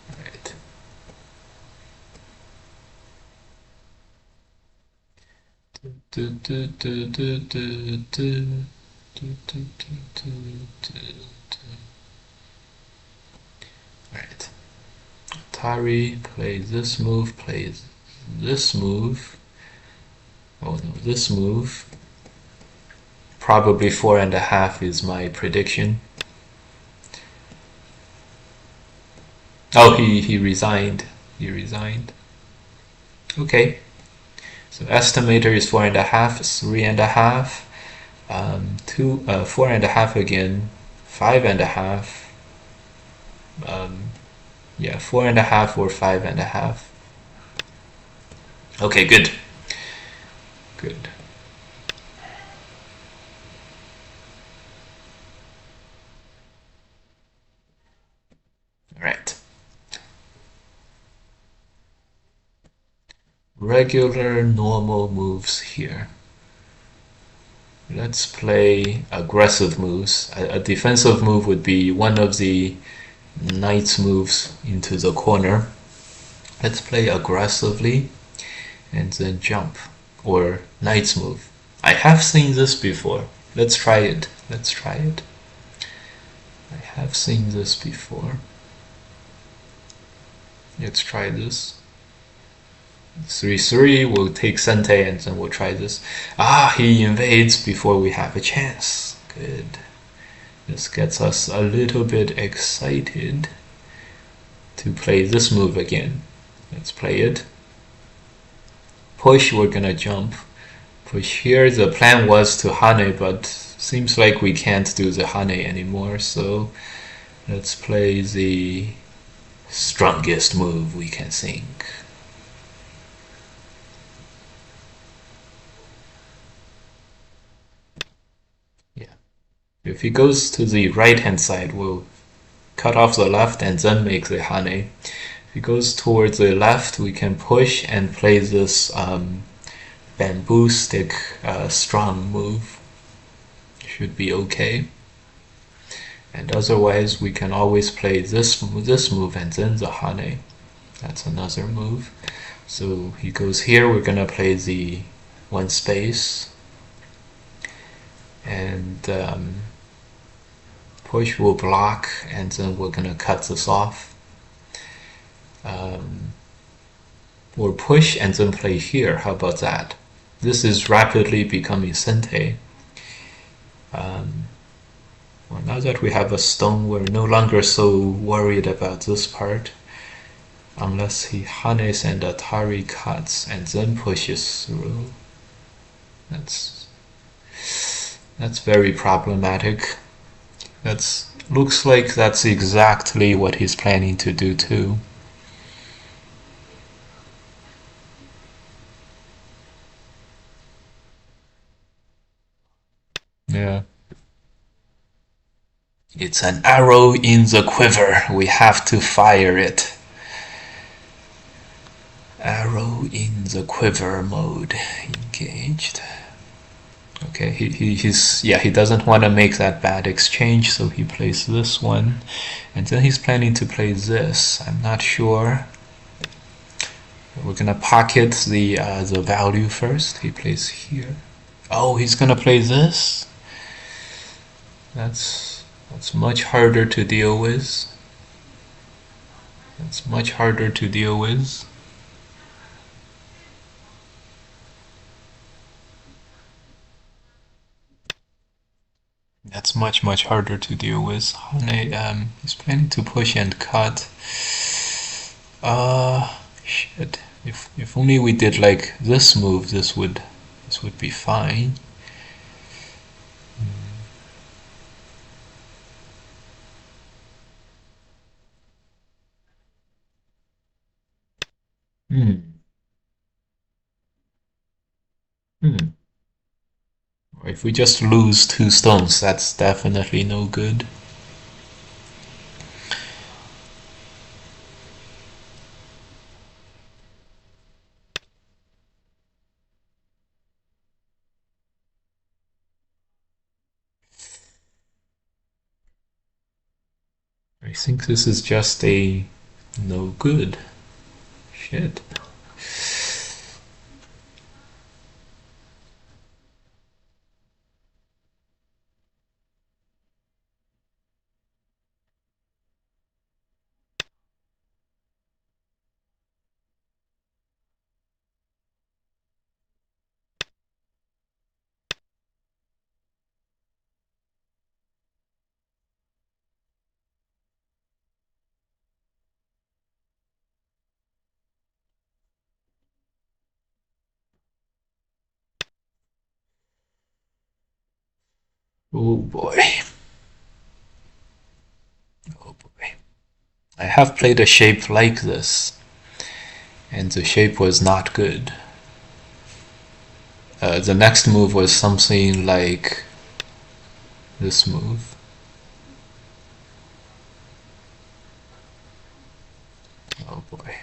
Alright. Alright. Atari plays this move, plays this move. Oh no, this move. Probably 4.5 is my prediction. Oh, he resigned. Okay. So estimator is 4.5, 3.5, 4.5 again, 5.5. Yeah, 4.5 or 5.5. Okay, good. regular normal moves here. Let's play aggressive moves. A defensive move would be one of the knight's moves into the corner. Let's play aggressively and then jump, or knight's move. I have seen this before. Let's try it. Let's try it. I have seen this before. Let's try this. 3-3, we'll take Sente and then we'll try this. Ah, he invades before we have a chance. Good. This gets us a little bit excited to play this move again. Let's play it. Push, we're gonna jump. Push here, the plan was to Hane, but seems like we can't do the Hane anymore, so let's play the strongest move we can think. Yeah. If he goes to the right hand side, we'll cut off the left and then make the Hane. If he goes towards the left, we can push and play this bamboo stick strong move. Should be okay. And otherwise, we can always play this move and then the Hane. That's another move. So he goes here, we're gonna play the one space. And push will block, and then we're gonna cut this off. Or push and then play here. How about that? This is rapidly becoming Sente. Well, now that we have a stone, we're no longer so worried about this part. Unless he Hanes and Atari cuts and then pushes through. That's very problematic. Looks like that's exactly what he's planning to do too. Yeah. It's an arrow in the quiver. We have to fire it. Arrow in the quiver mode engaged. Okay, he doesn't want to make that bad exchange, so he plays this one, and then he's planning to play this. I'm not sure. We're gonna pocket the value first. He plays here. Oh, he's gonna play this. That's much harder to deal with. That's much harder to deal with. That's much harder to deal with. He's planning to push and cut. Shit. If only we did like this move, this would be fine. Hmm. If we just lose 2 stones, that's definitely no good. I think this is just a no good. Shit. Oh boy. Oh boy. I have played a shape like this, and the shape was not good. The next move was something like this move. Oh boy.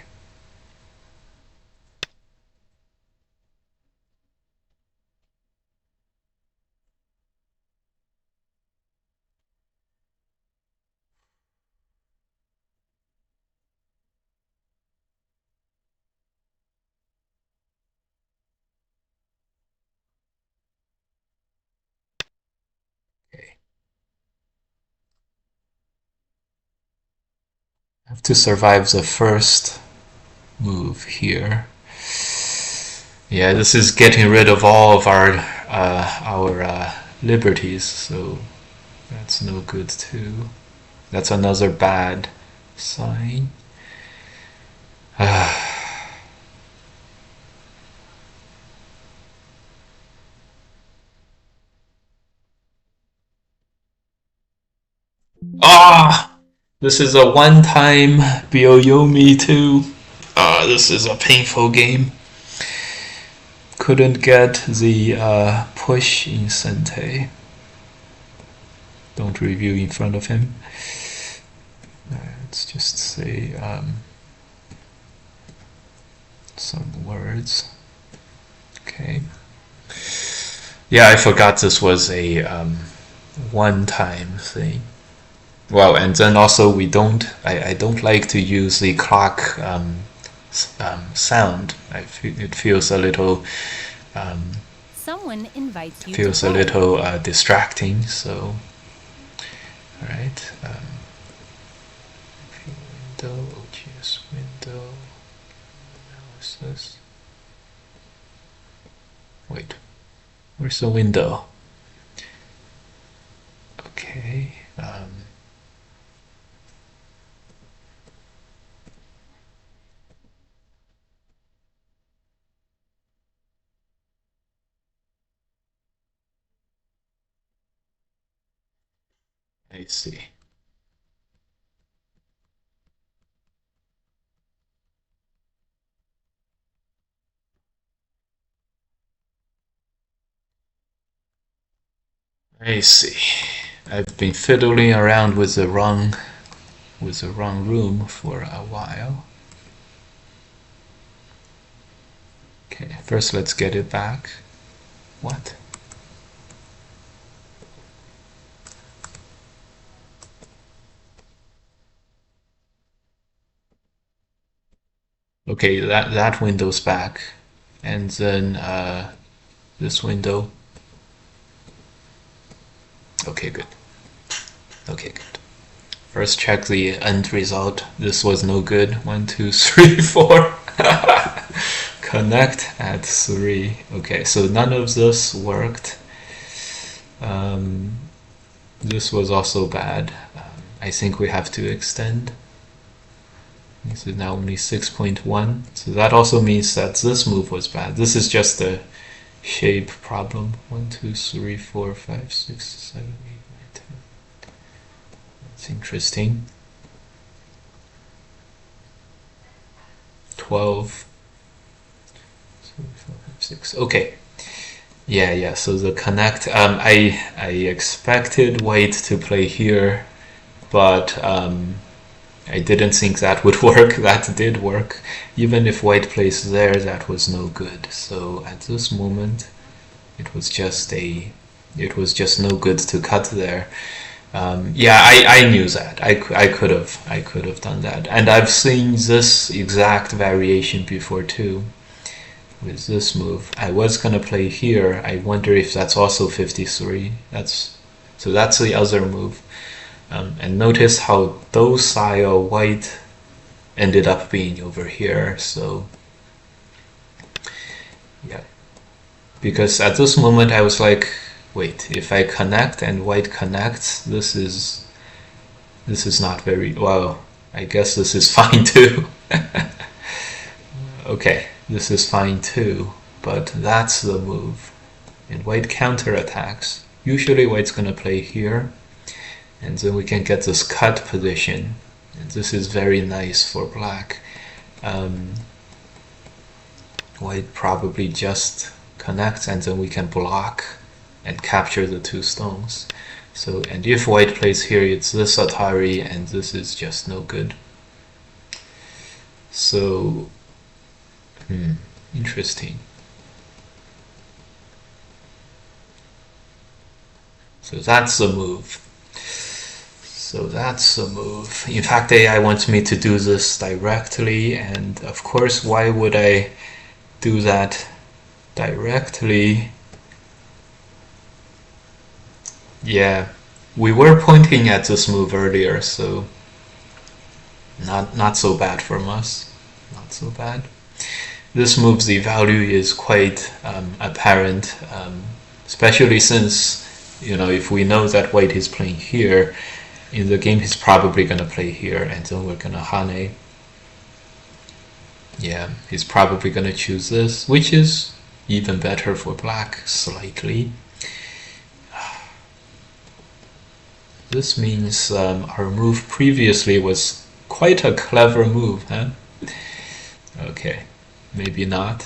have to survive the first move here. Yeah, this is getting rid of all of our liberties, so that's no good too. That's another bad sign. Ah! This is a one-time Byoyomi too. This is a painful game. Couldn't get the push in Sente. Don't review in front of him. Let's just say some words. Okay. Yeah, I forgot this was a one-time thing. Well, and then also I don't like to use the clock sound. It feels a little Someone invites you feels to a play. little distracting. So, all right. Window, OGS window, analysis. Wait, where's the window? Okay. I see. I see. I've been fiddling around with the wrong room for a while. Okay, first let's get it back. What? Okay, that window's back, and then this window. Okay, good. Okay, good. First check the end result. This was no good. 1, 2, 3, 4. Connect at 3. Okay, so none of this worked. This was also bad. I think we have to extend. This is now only 6.1. So that also means that this move was bad. This is just a shape problem. 1, 2, 3, 4, 5, 6, 7, 8, 9, 10. That's interesting. 12. 3, 4, 5, 6. Okay. Yeah. So the connect. I expected white to play here, but I didn't think that would work. That did work. Even if white plays there, that was no good. So at this moment, it was just no good to cut there. Yeah, I knew that. I could have done that. And I've seen this exact variation before too. With this move, I was gonna play here. I wonder if that's also 53. So that's the other move. And notice how docile white ended up being over here. So yeah, because at this moment I was like, wait, if I connect and white connects, this is not very well. I guess this is fine too. Okay, this is fine too, but that's the move. And white counterattacks. Usually white's gonna play here, and then we can get this cut position. And this is very nice for black. White probably just connects, and then we can block and capture the two stones. So, and if white plays here, it's this Atari, and this is just no good. So, interesting. So that's the move. In fact, AI wants me to do this directly, and of course, why would I do that directly? Yeah, we were pointing at this move earlier, so not so bad from us. Not so bad. This move, the value is quite apparent, especially since, if we know that white is playing here, in the game he's probably going to play here, and then we're going to Hane. Yeah, he's probably going to choose this, which is even better for black, slightly. This means our move previously was quite a clever move, huh? Okay, maybe not.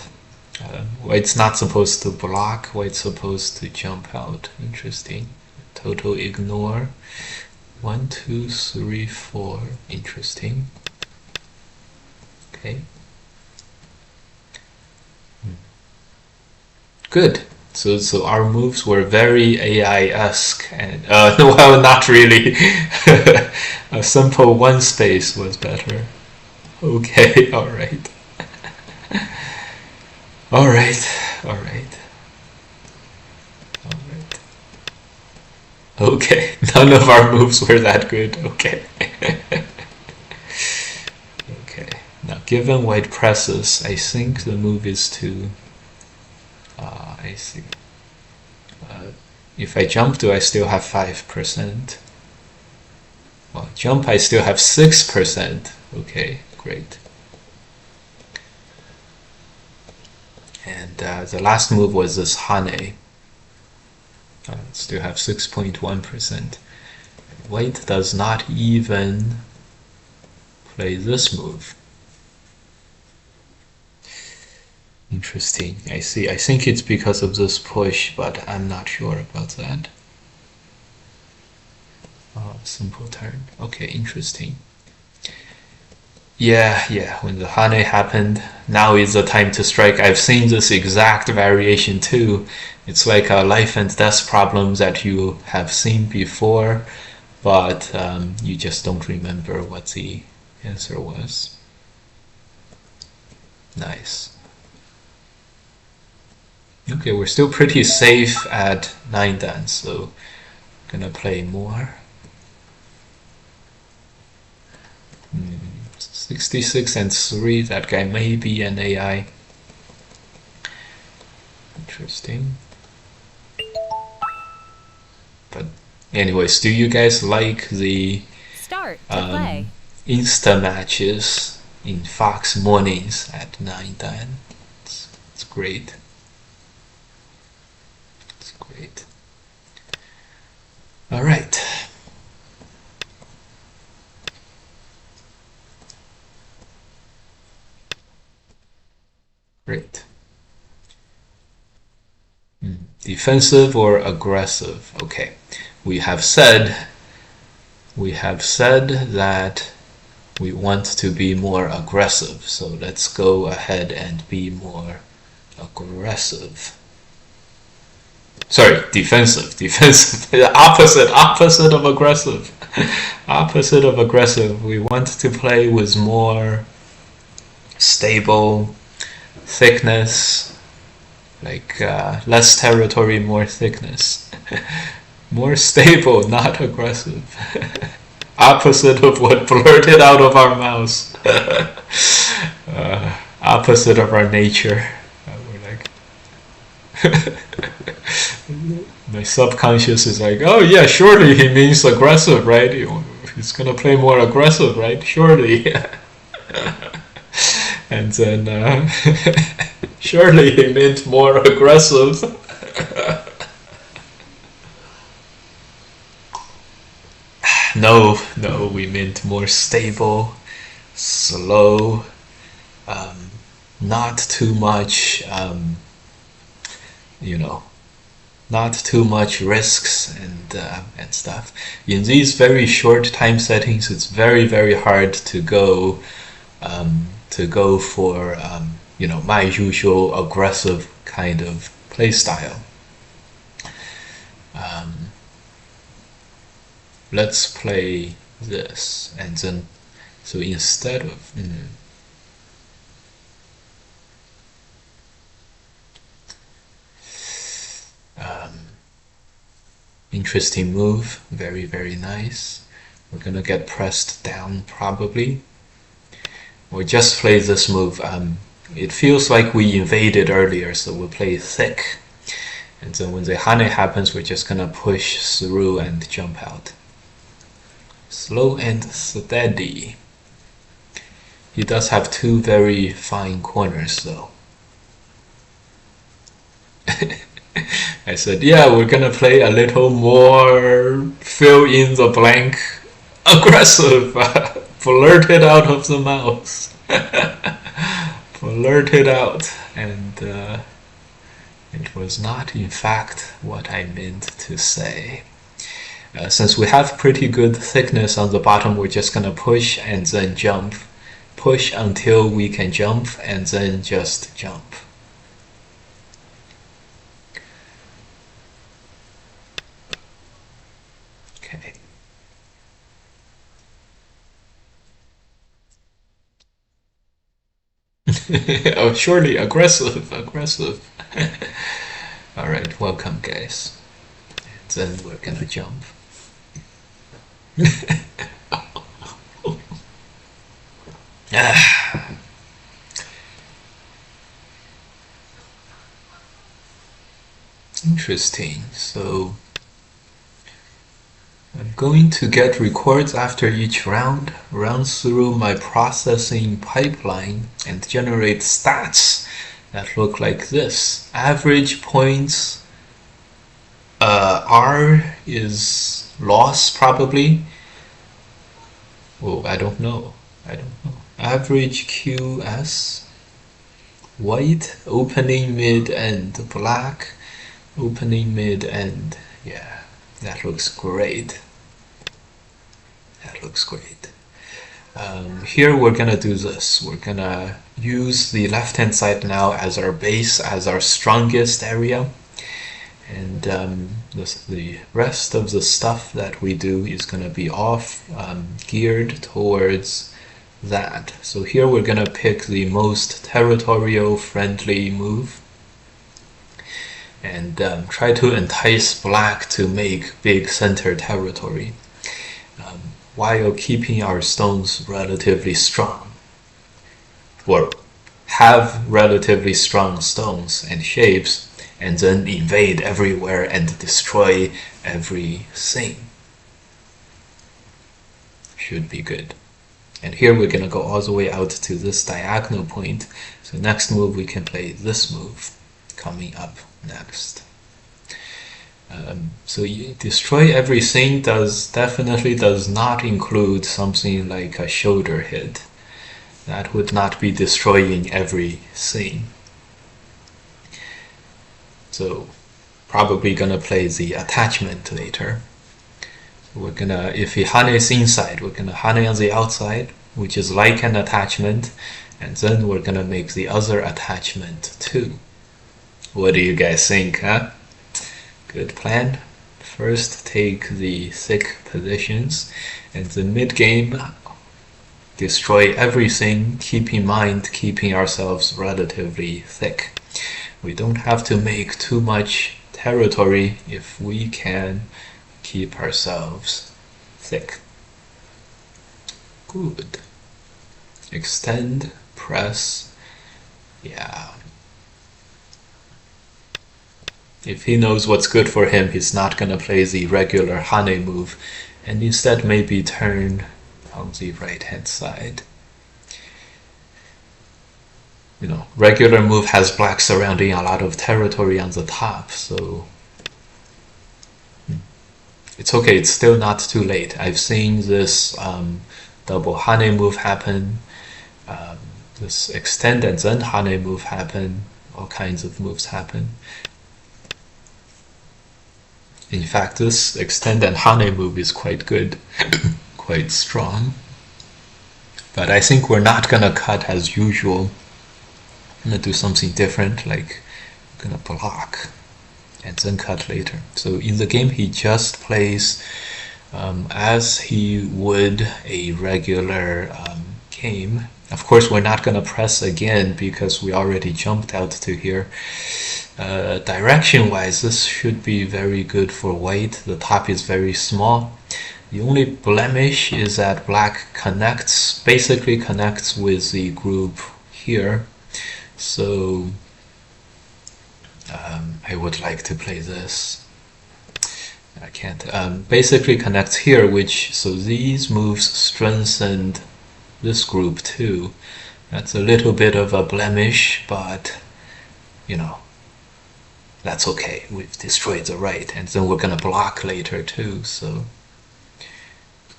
White's not supposed to block, white's supposed to jump out. Interesting. Total ignore. 1, 2, 3, 4. Interesting. Okay. Good. So our moves were very AI-esque, and well, not really. A simple one space was better. Okay, all right. All right, all right. All right. Okay, none of our moves were that good. Okay. Okay. Now, given white presses, I think the move is to. I see. If I jump, do I still have 5%? Well, jump, I still have 6%. Okay, great. And the last move was this Hane. Still have 6.1%. White does not even play this move. Interesting. I see. I think it's because of this push, but I'm not sure about that. Oh, simple turn. Okay, interesting. Yeah, when the Hane happened, now is the time to strike. I've seen this exact variation too. It's like a life and death problem that you have seen before, but you just don't remember what the answer was. Nice. Okay, we're still pretty safe at 9 dan, so I'm gonna play more. 66 and 3, that guy may be an AI. Interesting. But anyways, do you guys like the Start to play. Insta matches in Fox mornings at 9 dan? It's great. Great. All right. Great. Defensive or aggressive? Okay. We have said that we want to be more aggressive. So let's go ahead and be more aggressive. Sorry, defensive. Opposite of aggressive. Opposite of aggressive. We want to play with more stable thickness, like less territory, more thickness. More stable, not aggressive. Opposite of what blurted out of our mouths. Opposite of our nature. My subconscious is like, oh yeah, surely he means aggressive, right? He's gonna play more aggressive, right? Surely. And then surely he meant more aggressive. No, we meant more stable, slow, not too much, not too much risks and stuff. In these very short time settings, it's very, very hard to go for my usual aggressive kind of play style. Let's play this, and then so instead of interesting move, very, very nice. We're gonna get pressed down probably. We'll just play this move. It feels like we invaded earlier, so we'll play thick. And then when the Hane happens, we're just gonna push through and jump out. Slow and steady. He does have two very fine corners though. I said, yeah, we're gonna play a little more fill in the blank aggressive. Blurted out of the mouth. Blurted out. And it was not in fact what I meant to say. Since we have pretty good thickness on the bottom, we're just gonna push and then jump. Push until we can jump and then just jump. Okay. Oh, surely aggressive. All right, welcome guys. And then we're gonna jump. Interesting. So I'm going to get records after each round, run through my processing pipeline, and generate stats that look like this. Average points, R is loss probably. Oh, I don't know. Average QS, white, opening, mid, and black, opening, mid, and yeah, that looks great. Here we're gonna do this. We're gonna use the left hand side now as our base, as our strongest area, and the rest of the stuff that we do is gonna be off geared towards that. So here we're gonna pick the most territorial friendly move and try to entice black to make big center territory while keeping our stones relatively strong, or have relatively strong stones and shapes, and then invade everywhere and destroy everything. Should be good. And here we're gonna go all the way out to this diagonal point. So next move we can play this move coming up next. So you destroy everything definitely does not include something like a shoulder hit. That would not be destroying everything. So probably gonna play the attachment later. We're gonna, if he hanes inside, we're gonna hane on the outside, which is like an attachment, and then we're gonna make the other attachment too. What do you guys think, huh? Good plan. First take the thick positions, and the mid game destroy everything. Keep in mind keeping ourselves relatively thick. We don't have to make too much territory if we can keep ourselves thick. Good. Extend, press, yeah. If he knows what's good for him, he's not gonna play the regular hane move, and instead maybe turn on the right hand side. You know, regular move has black surrounding a lot of territory on the top, so it's okay, it's still not too late. I've seen this double hane move happen, this extend and then hane move happen, all kinds of moves happen. In fact, this extend and hane move is quite good, quite strong. But I think we're not gonna cut as usual. I'm gonna do something different, like I'm gonna block and then cut later. So in the game, he just plays as he would a regular game. Of course, we're not gonna press again because we already jumped out to here. Direction wise, this should be very good for white. The top is very small. The only blemish is that black basically connects with the group here. So I would like to play this. I can't. Basically connects here, so these moves strengthened this group too. That's a little bit of a blemish, but you know, that's okay. We've destroyed the right, and then we're gonna block later too, so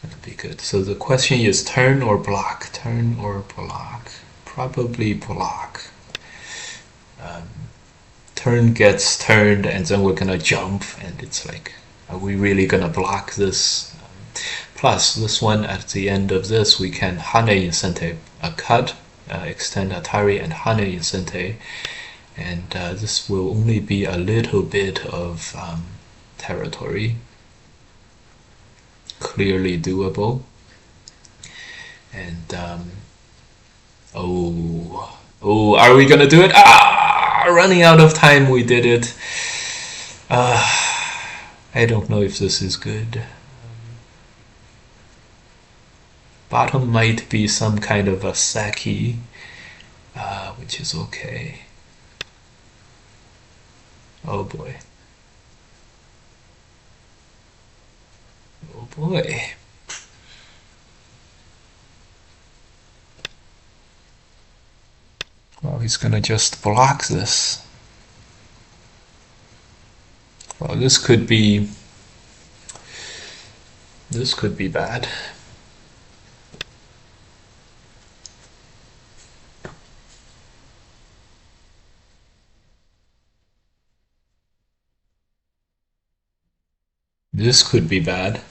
that'll be good. So the question is turn or block? Turn or block? Probably block. Turn gets turned, and then we're gonna jump, and it's like, are we really gonna block this? Plus, this one at the end of this, we can Hane Insente, a cut, extend Atari and Hane Insente, and this will only be a little bit of territory. Clearly doable. And oh, are we gonna do it? Running out of time, we did it. I don't know if this is good. Bottom might be some kind of a Saki, which is okay. Oh boy. Oh boy. Well, he's gonna just block this. Well, this could be bad. This could be bad.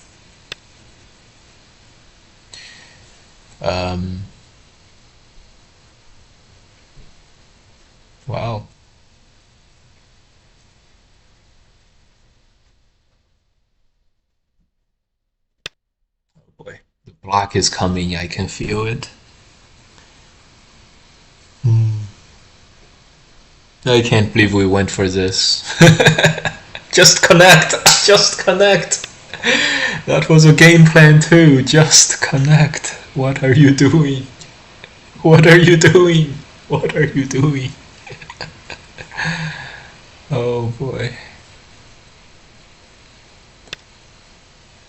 Wow. Oh boy, the block is coming. I can feel it. I can't believe we went for this. Just connect. Just connect. That was a game plan too. Just connect. What are you doing? What are you doing? What are you doing? Oh boy.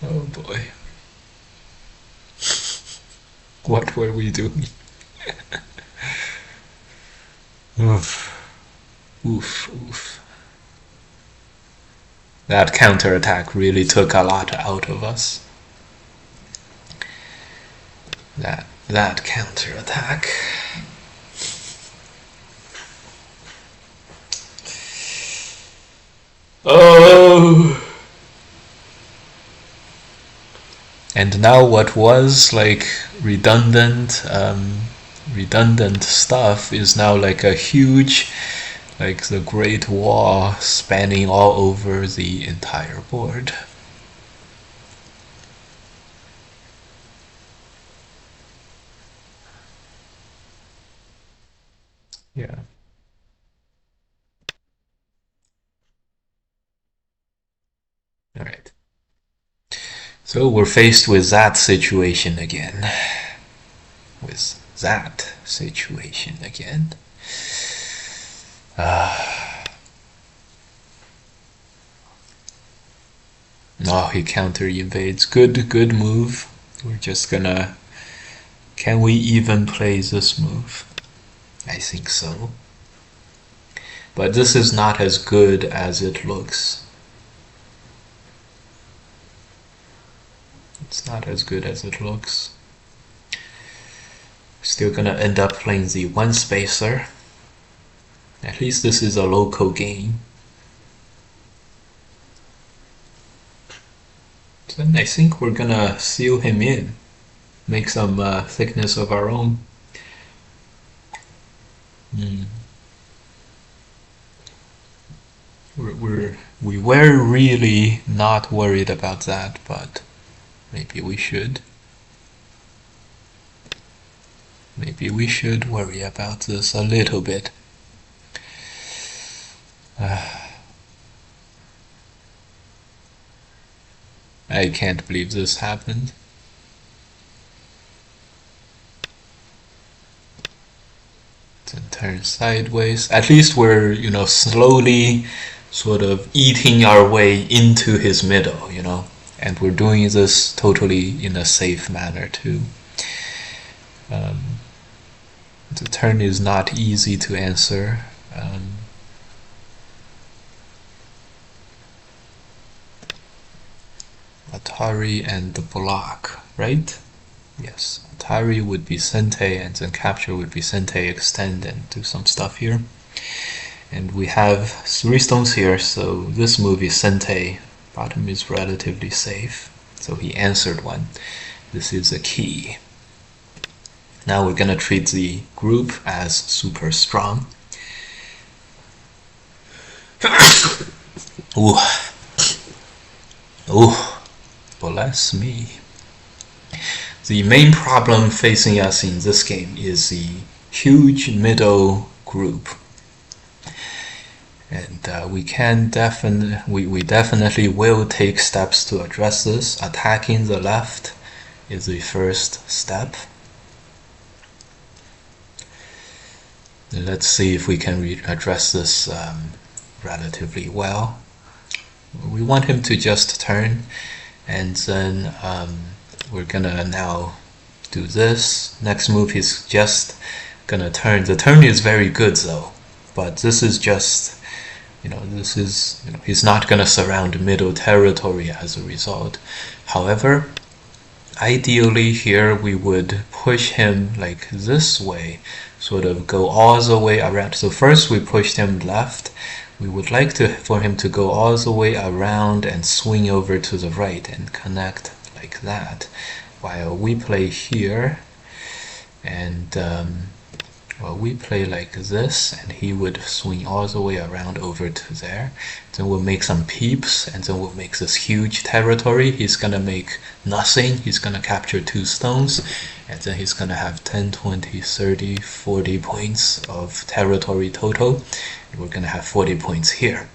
Oh boy. What were we doing? Oof. Oof, oof. That counterattack really took a lot out of us. That counterattack. Oh! And now what was like redundant stuff is now like a huge, like the Great Wall spanning all over the entire board. Yeah. All right. So we're faced with that situation again. With that situation again. Oh, he counter invades. Good move. We're just gonna... Can we even play this move? I think so. But this is not as good as it looks. It's not as good as it looks. Still gonna end up playing the one spacer. At least this is a local game. Then I think we're gonna seal him in. Make some thickness of our own. We were really not worried about that, but maybe we should. Maybe we should worry about this a little bit. I I can't believe this happened. Then turn sideways. At least we're, slowly sort of eating our way into his middle, and we're doing this totally in a safe manner too. The turn is not easy to answer. Atari and the block, right? Yes, Atari would be Sente, and then capture would be Sente, extend, and do some stuff here. And we have 3 stones here, so this move is Sente. Bottom is relatively safe, so he answered one. This is a key. Now we're gonna treat the group as super strong. Ooh. Ooh. Bless me. The main problem facing us in this game is the huge middle group. And we definitely will take steps to address this. Attacking the left is the first step. Let's see if we can address this relatively well. We want him to just turn, and then we're gonna now do this. Next move he's just gonna turn. The turn is very good though, but this is just, he's not gonna surround middle territory as a result. However, ideally here we would push him like this way, sort of go all the way around. So first we pushed him left. We would like for him to go all the way around and swing over to the right and connect like that, while we play here, and we play like this, and he would swing all the way around over to there. Then we'll make some peeps, and then we'll make this huge territory. He's gonna make nothing. He's gonna capture 2 stones, and then he's gonna have 10, 20, 30, 40 points of territory total. And we're gonna have 40 points here.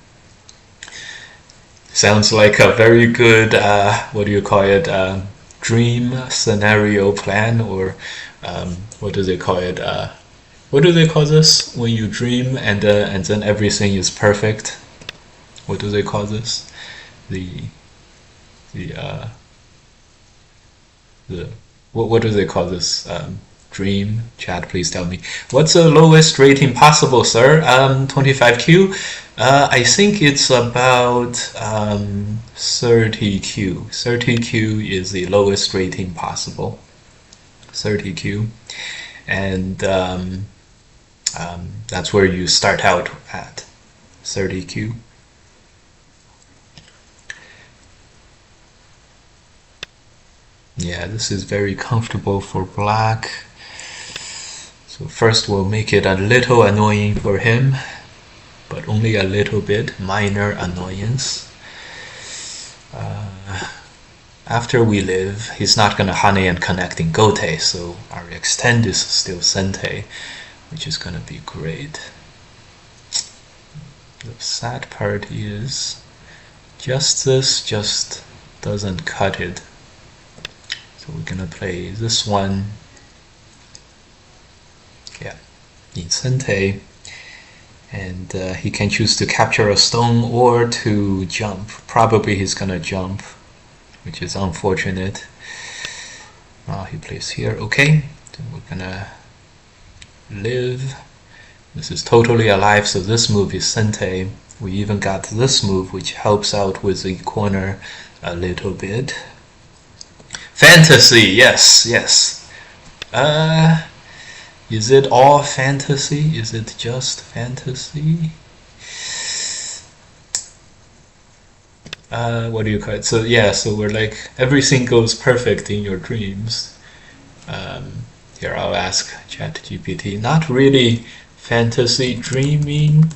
Sounds like a very good, what do you call it, dream scenario plan, or what do they call it? What do they call this when you dream and then everything is perfect? What do they call this? What do they call this? Dream. Chat, please tell me. What's the lowest rating possible, sir? 25Q. I think it's about 30Q. 30Q is the lowest rating possible. 30Q, and that's where you start out at. 30Q. Yeah, this is very comfortable for black. So first we'll make it a little annoying for him, but only a little bit, minor annoyance. After we live, he's not gonna honey and connect in Gote, so our extend is still Sente, which is gonna be great. The sad part is this just doesn't cut it. So we're gonna play this one, yeah, in Sente, and he can choose to capture a stone or to jump. Probably he's gonna jump, which is unfortunate. He plays here, okay, then we're gonna live. This is totally alive, so this move is Sente. We even got this move, which helps out with the corner a little bit. Fantasy, yes. Is it all fantasy? Is it just fantasy? What do you call it? So yeah, so we're like, everything goes perfect in your dreams. Here, I'll ask ChatGPT. Not really fantasy dreaming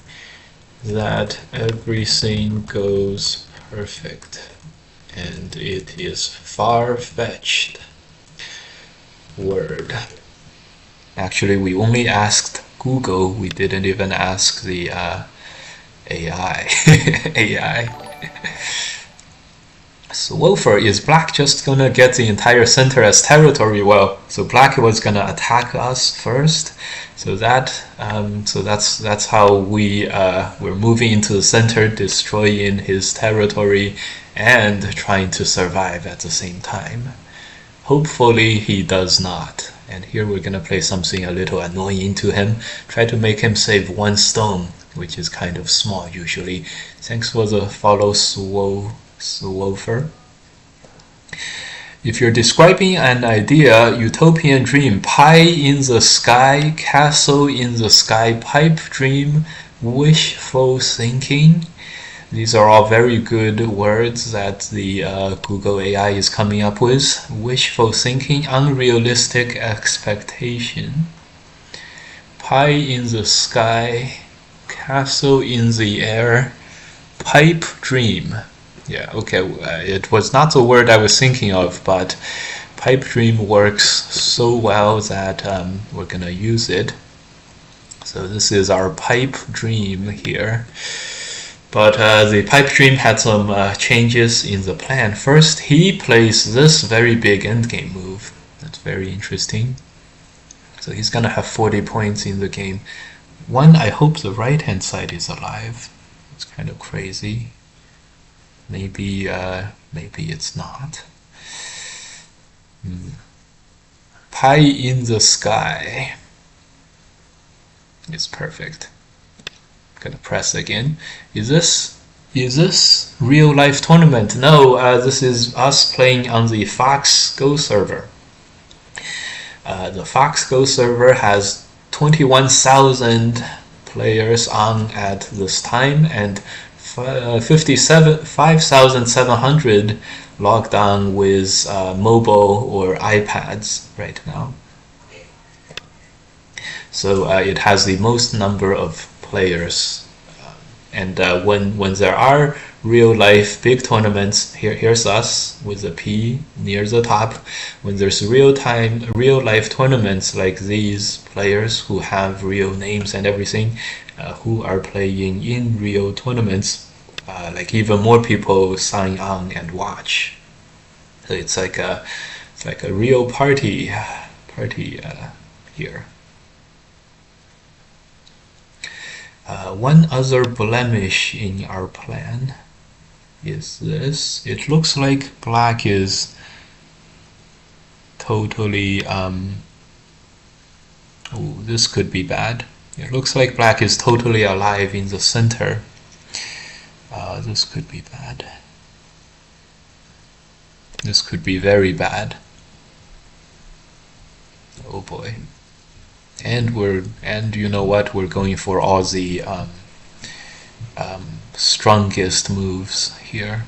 that everything goes perfect, and it is far-fetched. Word. Actually, we only asked Google. We didn't even ask the AI. AI. So Wolfer, is black just gonna get the entire center as territory? Well, so black was gonna attack us first. So that's how we're moving into the center, destroying his territory and trying to survive at the same time. Hopefully he does not. And here we're gonna play something a little annoying to him. Try to make him save 1 stone, which is kind of small usually. Thanks for the follow, Swofer. If you're describing an idea, utopian dream, pie in the sky, castle in the sky, pipe dream, wishful thinking. These are all very good words that the Google AI is coming up with. Wishful thinking, unrealistic expectation. Pie in the sky, castle in the air, pipe dream. Yeah, okay, it was not the word I was thinking of, but pipe dream works so well that we're gonna use it. So this is our pipe dream here. But the pipe dream had some changes in the plan. First, he plays this very big endgame move. That's very interesting. So he's gonna have 40 points in the game. One, I hope the right-hand side is alive. It's kind of crazy. Maybe it's not. Pie in the sky. It's perfect. Gonna press again. Is this real life tournament? No, this is us playing on the Fox Go server. The Fox Go server has 21,000 players on at this time and 5,700 logged on with mobile or iPads right now. So it has the most number of players, and when there are real life big tournaments, here's us with a P near the top. When there's real life tournaments like these, players who have real names and everything, who are playing in real tournaments, like even more people sign on and watch. So it's like a real party here. One other blemish in our plan is this. It looks like black is totally this could be bad. It looks like black is totally alive in the center. This could be bad. This could be very bad. Oh boy. And you know what? We're going for all the strongest moves here.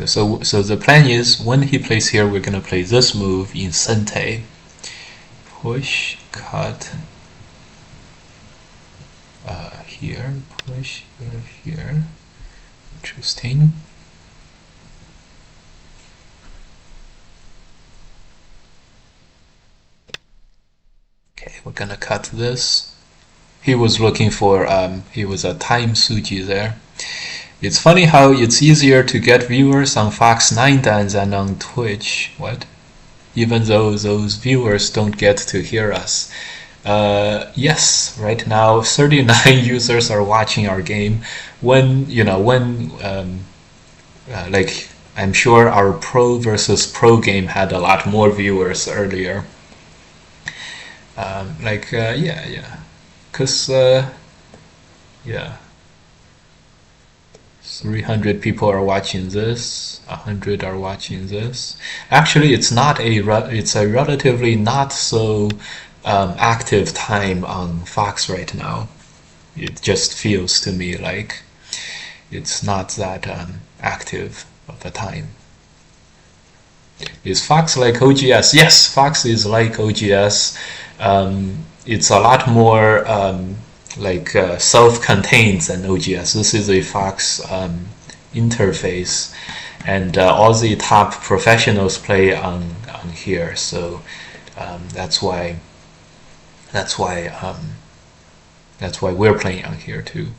So the plan is when he plays here, we're gonna play this move in Sente. Push, cut. Here, push here. Interesting. Okay, we're gonna cut this. He was looking for, he was a time Suji there. It's funny how it's easier to get viewers on Fox 9 than on Twitch. What? Even though those viewers don't get to hear us. Yes, right now 39 users are watching our game. Like, I'm sure our pro versus pro game had a lot more viewers earlier. Yeah. Because, yeah. 300 people are watching this, 100 are watching this. Actually, it's a relatively not so active time on Fox right now. It just feels to me like it's not that active of a time. Is Fox like OGS? Yes, Fox is like OGS. It's a lot more self-contained than OGS. This is a Fox interface, and all the top professionals play on here. So that's why That's why we're playing on here too.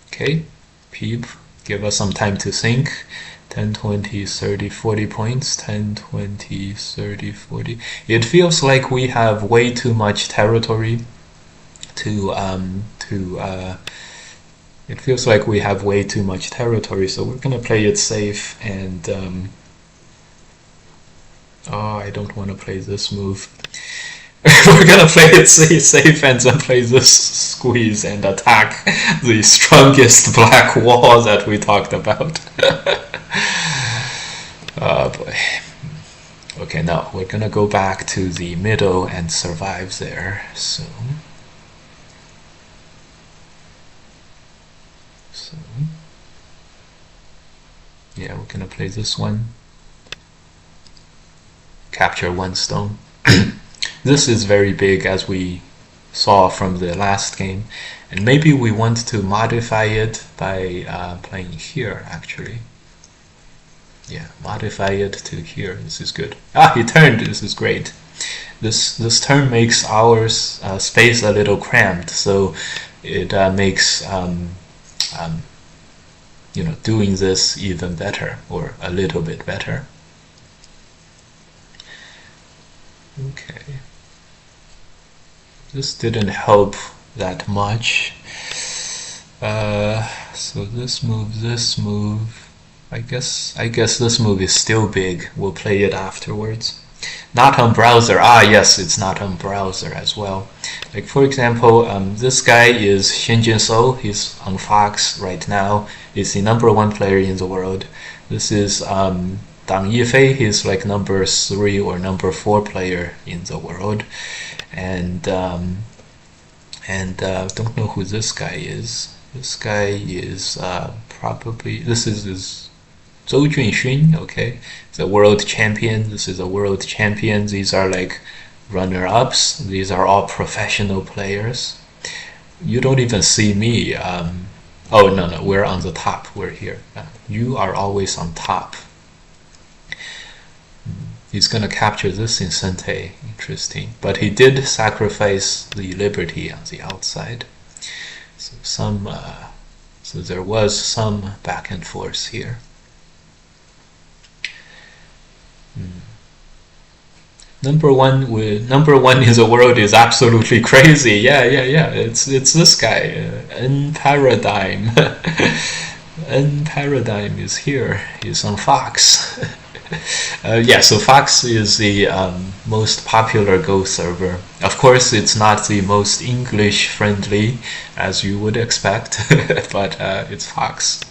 Okay, Peep, give us some time to think. 10, 20, 30, 40 points. 10, 20, 30, 40. It feels like we have way too much territory it feels like we have way too much territory, so we're gonna play it safe. And oh, I don't want to play this move. We're gonna play it safe and then play this squeeze and attack the strongest black wall that we talked about. Oh boy. Okay, now we're gonna go back to the middle and survive there. So yeah, we're gonna play this one. Capture one stone. This is very big, as we saw from the last game, and maybe we want to modify it by playing here, actually. Yeah, modify it to here. This is good. Ah, he turned. This is great. This turn makes our space a little cramped, so it makes doing this even better, or a little bit better. Okay. This didn't help that much. So this move. I guess this move is still big. We'll play it afterwards. Not on browser. Ah, yes, it's not on browser as well. Like, for example, this guy is Shinjin So. He's on Fox right now. He's the #1 player in the world. This is Dang Yifei. He's like #3 or #4 player in the world. And don't know who this guy is. This guy is probably, this is Zhou Junxun, okay, the world champion. This is a world champion. These are like runner-ups. These are all professional players. You don't even see me. Oh, no, we're on the top. We're here. You are always on top. He's gonna capture this in Sente. Interesting. But he did sacrifice the liberty on the outside. So so there was some back and forth here. Number one in the world is absolutely crazy. Yeah. It's this guy. N Paradigm. N Paradigm is here. He's on Fox. Yeah, so Fox is the most popular Go server. Of course, it's not the most English friendly, as you would expect, but it's Fox.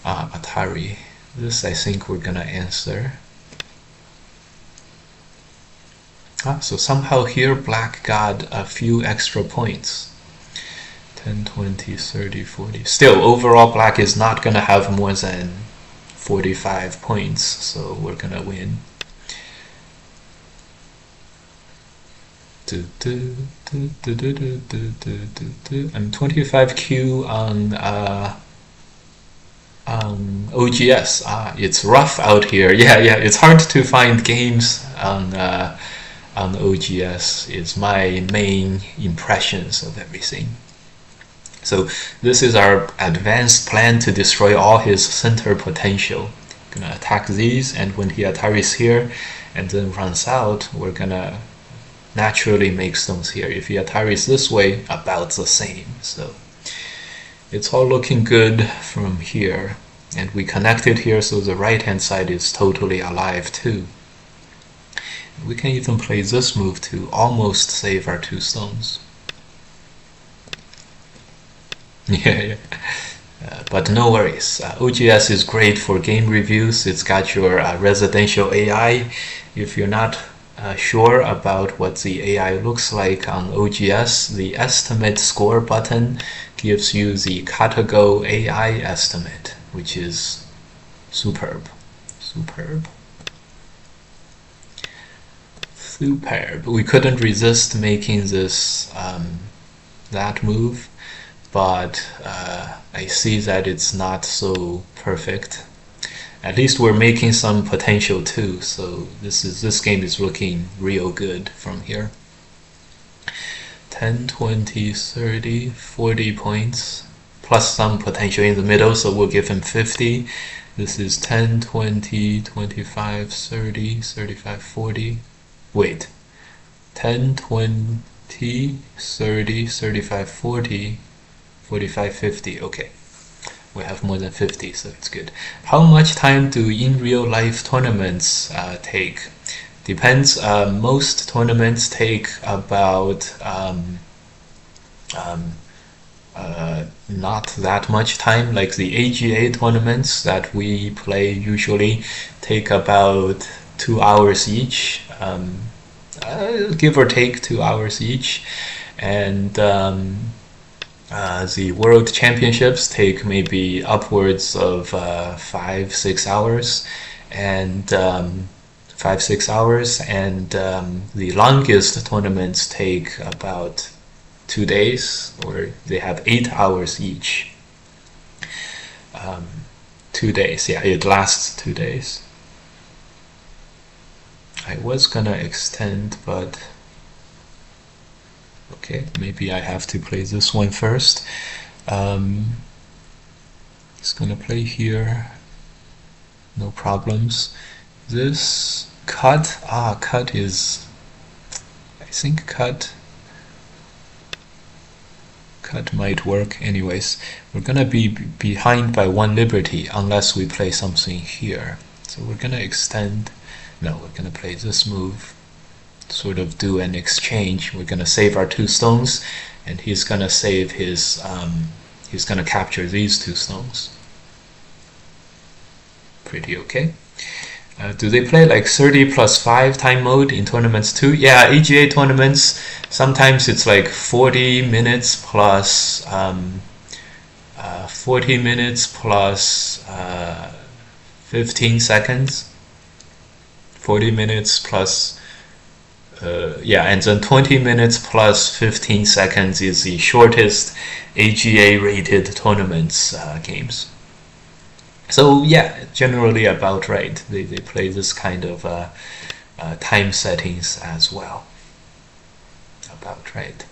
Atari. This I think we're gonna answer. So somehow here Black got a few extra points. 10, 20, 30, 40. Still, overall Black is not gonna have more than 45 points, so we're gonna win. I'm 25Q on OGS. It's rough out here. Yeah, it's hard to find games on OGS. Is my main impressions of everything. So this is our advanced plan to destroy all his center potential. Gonna attack these, and when he Ataris here and then runs out, we're gonna naturally make stones here. If he Ataris this way, about the same. So it's all looking good from here. And we connected here, so the right hand side is totally alive too. We can even play this move to almost save our 2 stones. Yeah. But no worries. OGS is great for game reviews. It's got your residential AI. If you're not sure about what the AI looks like on OGS, the estimate score button gives you the Katago AI estimate, which is superb. We couldn't resist making this that move, but I see that it's not so perfect. At least we're making some potential too. So this game is looking real good from here. 10, 20, 30, 40 points, plus some potential in the middle, so we'll give him 50. This is 10, 20, 25, 30, 35, 40. Wait. 10, 20, 30, 35, 40, 45, 50. Okay. We have more than 50, so it's good. How much time do in real life tournaments take? Depends. Most tournaments take about not that much time. Like the AGA tournaments that we play usually take about 2 hours each, give or take 2 hours each, and the World Championships take maybe upwards of 5-6 hours, and 5-6 hours, and the longest tournaments take about 2 days, or they have 8 hours each. 2 days, yeah, it lasts 2 days. I was gonna extend, but okay, maybe I have to play this one first. It's gonna play here, no problems. This cut, cut is, I think cut might work. Anyways, we're gonna be behind by 1 liberty unless we play something here. So we're gonna extend. No, we're gonna play this move, sort of do an exchange. We're gonna save our 2 stones, and he's gonna save his he's gonna capture these 2 stones. Pretty okay. Do they play like 30+5 time mode in tournaments too? Yeah, AGA tournaments, sometimes it's like 40 minutes plus 40 minutes plus 15 seconds. 40 minutes plus yeah, and then 20 minutes plus 15 seconds is the shortest AGA rated tournaments games. So yeah, generally about right. They play this kind of time settings as well. About right.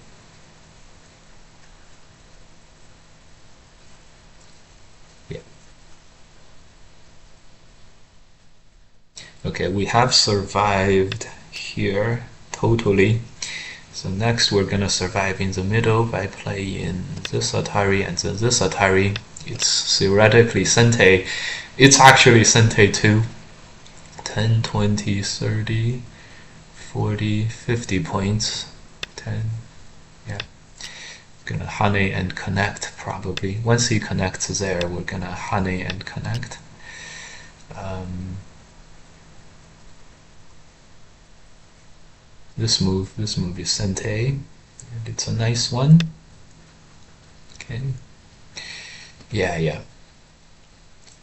Yeah. Okay, we have survived here totally. So next we're gonna survive in the middle by playing this Atari and then this Atari. It's theoretically Sente. It's actually Sente too. 10, 20, 30, 40, 50 points. 10, yeah. Gonna honey and connect probably. Once he connects there, we're gonna honey and connect. This move is Sente, and it's a nice one. Okay. Yeah.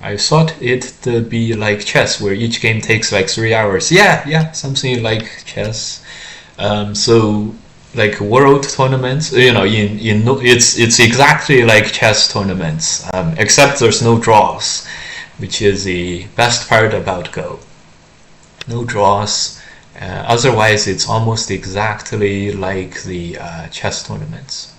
I thought it to be like chess, where each game takes like 3 hours. Yeah, something like chess. So like world tournaments, it's exactly like chess tournaments, except there's no draws, which is the best part about Go. No draws. Otherwise, it's almost exactly like the chess tournaments.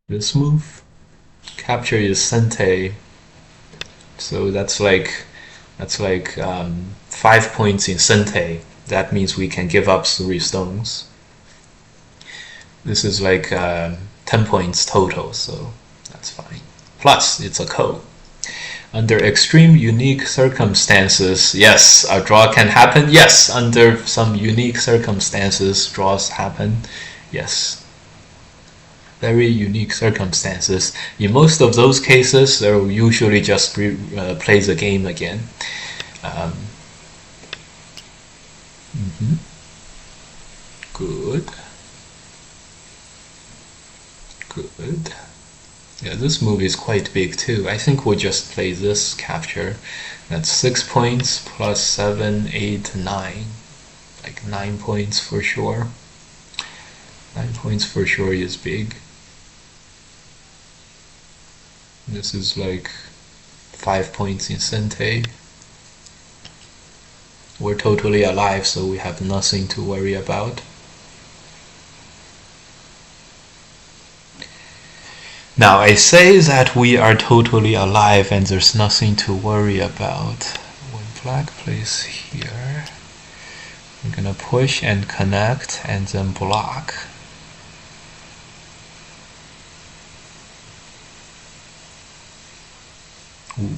This move, capture is Sente, so that's like 5 points in Sente. That means we can give up 3 stones. This is like 10 points total, so that's fine. Plus, it's a Ko. Under extreme unique circumstances, yes, a draw can happen. Yes, under some unique circumstances, draws happen. Yes. Very unique circumstances. In most of those cases, they'll usually just play the game again. Good. Yeah, this move is quite big too. I think we'll just play this capture. That's 6 points plus 7, 8, 9. Like 9 points for sure. 9 points for sure is big. This is like 5 points in Sente. We're totally alive, so we have nothing to worry about. Now I say that we are totally alive and there's nothing to worry about. When black plays here, we're gonna push and connect and then block. Ooh.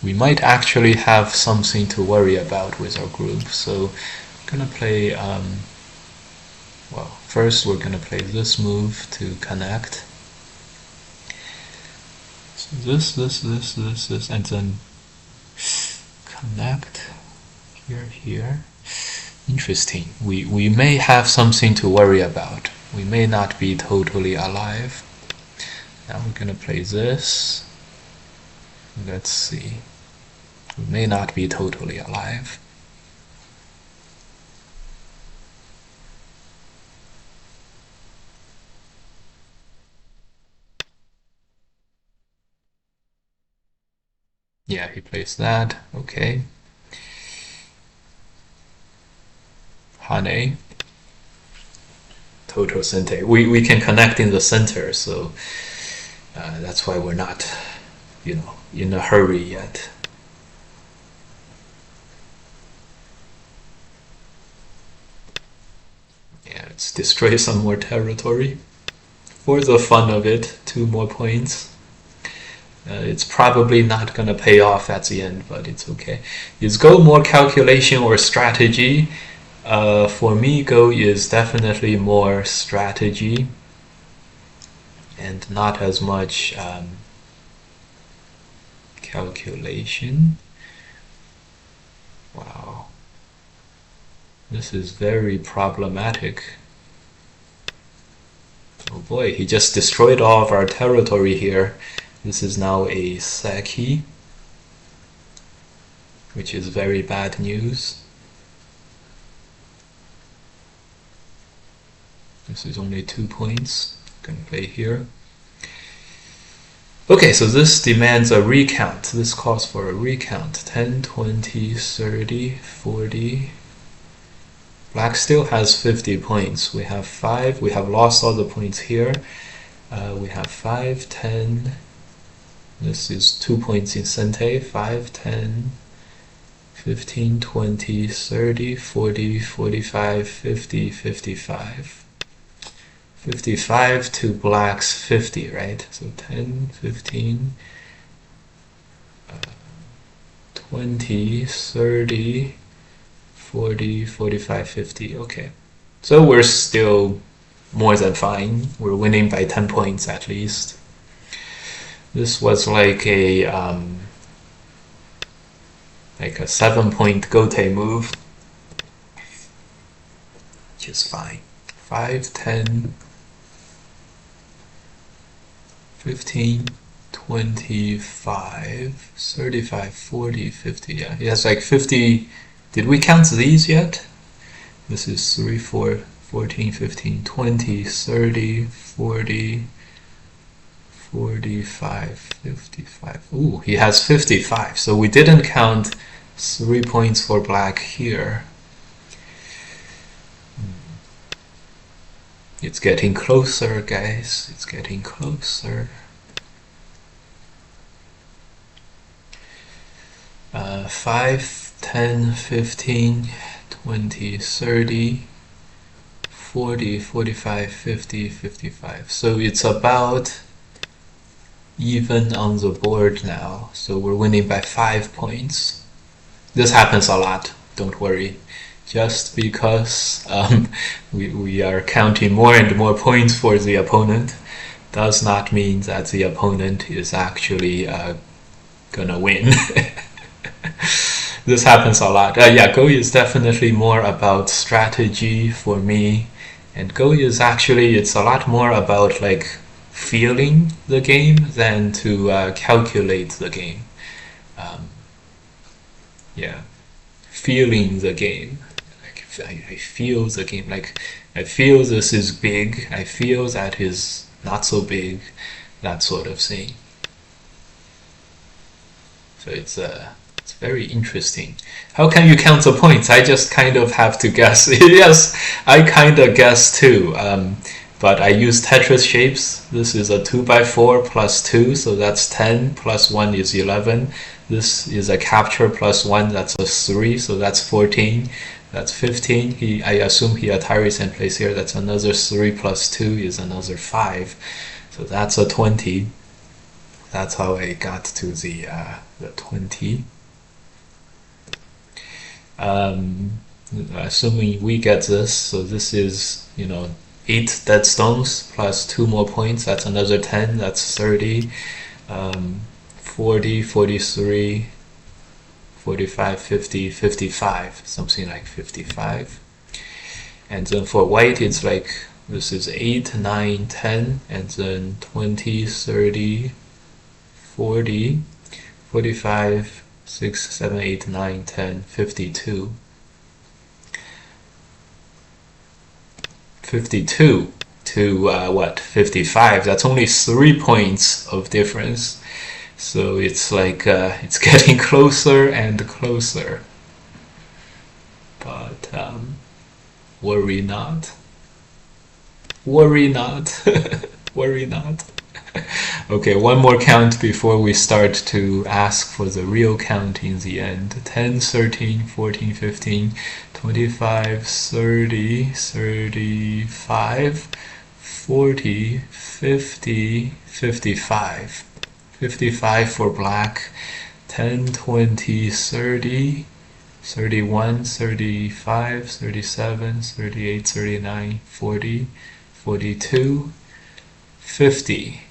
We might actually have something to worry about with our group, so I'm gonna play well, first we're gonna play this move to connect. So this, and then connect here. Interesting. We may have something to worry about. We may not be totally alive. Now we're gonna play this. Let's see. We may not be totally alive. Yeah, he plays that. Okay. Hane. Total Sente. We can connect in the center, so that's why we're not, in a hurry yet. Yeah, let's destroy some more territory. For the fun of it, 2 more points. It's probably not gonna pay off at the end, but it's okay. Is Go more calculation or strategy? For me, Go is definitely more strategy and not as much calculation. Wow. This is very problematic. Oh boy, he just destroyed all of our territory here. This is now a Seki, which is very bad news. This is only 2 points. Gonna play here. Okay, so this demands a recount. This calls for a recount. 10, 20, 30, 40. Black still has 50 points. We have 5. We have lost all the points here. We have 5, 10. This is 2 points in Sente. 5, 10, 15, 20, 30, 40, 45, 50, 55. 55 to black's 50, right? So 10, 15, 20, 30, 40, 45, 50. Okay. So we're still more than fine. We're winning by 10 points at least. This was like a 7-point Gote move, which is fine. 5, 10, 15, 25, 35, 40, 50. Yeah, he has like 50. Did we count these yet? This is 3, 4, 14, 15, 20, 30, 40, 45, 55. Ooh, he has 55. So we didn't count 3 points for black here. It's getting closer, guys. It's getting closer. 5, 10, 15, 20, 30, 40, 45, 50, 55. So it's about even on the board now. So we're winning by 5 points. This happens a lot, don't worry. Just because we are counting more and more points for the opponent does not mean that the opponent is actually gonna win. This happens a lot. Yeah, Go is definitely more about strategy for me, and Go is actually, it's a lot more about like feeling the game than to calculate the game. Um, yeah, feeling the game. Like I feel the game. Like I feel this is big. I feel that is not so big. That sort of thing. So it's very interesting. How can you count the points? I just kind of have to guess. Yes, I kind of guess too. But I use Tetris shapes. This is a 2x4 plus 2, so that's 10, plus 1 is 11. This is a capture plus 1, that's a 3, so that's 14. That's 15. I assume he Atari and place here. That's another 3 plus 2 is another 5. So that's a 20. That's how I got to the 20. Assuming we get this, so this is, 8 dead stones plus 2 more points, that's another 10, that's 30, 40, 43, 45, 50, 55, something like 55. And then for white, it's like, this is 8, 9, 10, and then 20, 30, 40, 45, 6, 7, 8, 9, 10, 52. 52 to what? 55. That's only 3 points of difference. So it's like it's getting closer and closer. But worry not. Worry not. Worry not. Okay, one more count before we start to ask for the real count in the end. 10, 13, 14, 15, 25, 30, 35, 40, 50, 55. 55 for black. 10, 20, 30, 31, 35, 37, 38, 39, 40, 42, 50.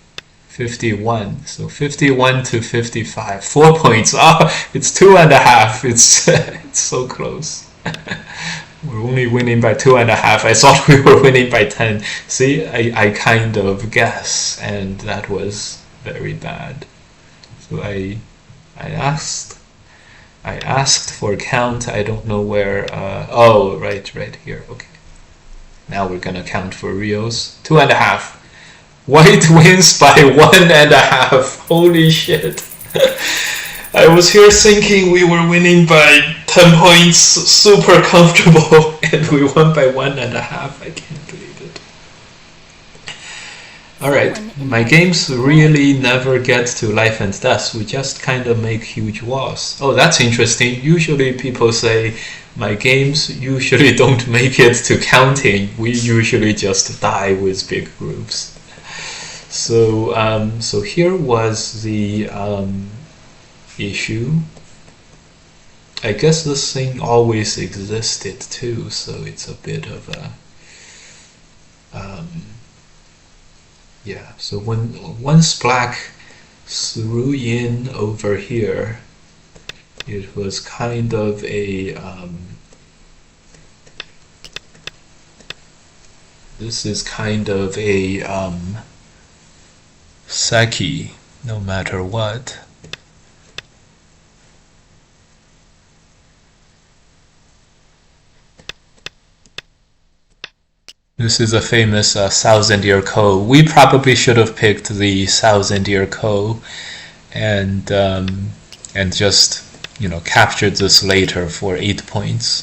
51. So 51 to 55. 4 points. Oh, it's 2.5. It's so close. We're only winning by 2.5. I thought we were winning by 10. See, I kind of guess, and that was very bad. So I asked for count. I don't know where. Oh, right here. Okay. Now we're gonna count for reals. 2.5. White wins by 1.5. Holy shit. I was here thinking we were winning by 10 points, super comfortable, and we won by 1.5. I can't believe it. Alright, my games really never get to life and death. We just kind of make huge walls. Oh, that's interesting. Usually people say my games usually don't make it to counting. We usually just die with big groups. So, so here was the issue. I guess this thing always existed too, so it's a bit of a yeah. So once black threw in over here, it was kind of a this is kind of a Seki, no matter what. This is a famous 1,000-year ko. We probably should have picked the 1,000-year ko and just captured this later for 8 points.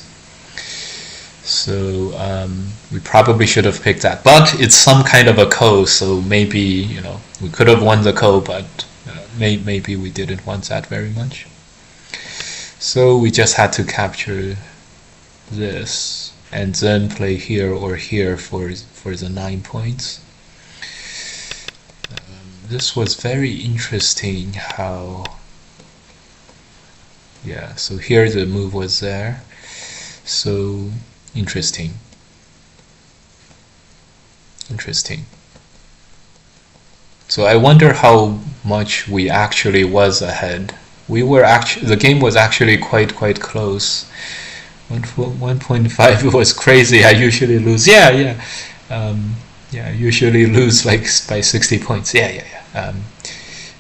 So we probably should have picked that, but it's some kind of a ko, so maybe we could have won the ko, but maybe we didn't want that very much. So we just had to capture this and then play here or here for the 9 points. This was very interesting how, yeah, so here the move was there. So interesting. So I wonder how much we actually was ahead. We were the game was actually quite close. 1.5 was crazy. I usually lose. Yeah. Yeah, usually lose like by 60 points. Yeah.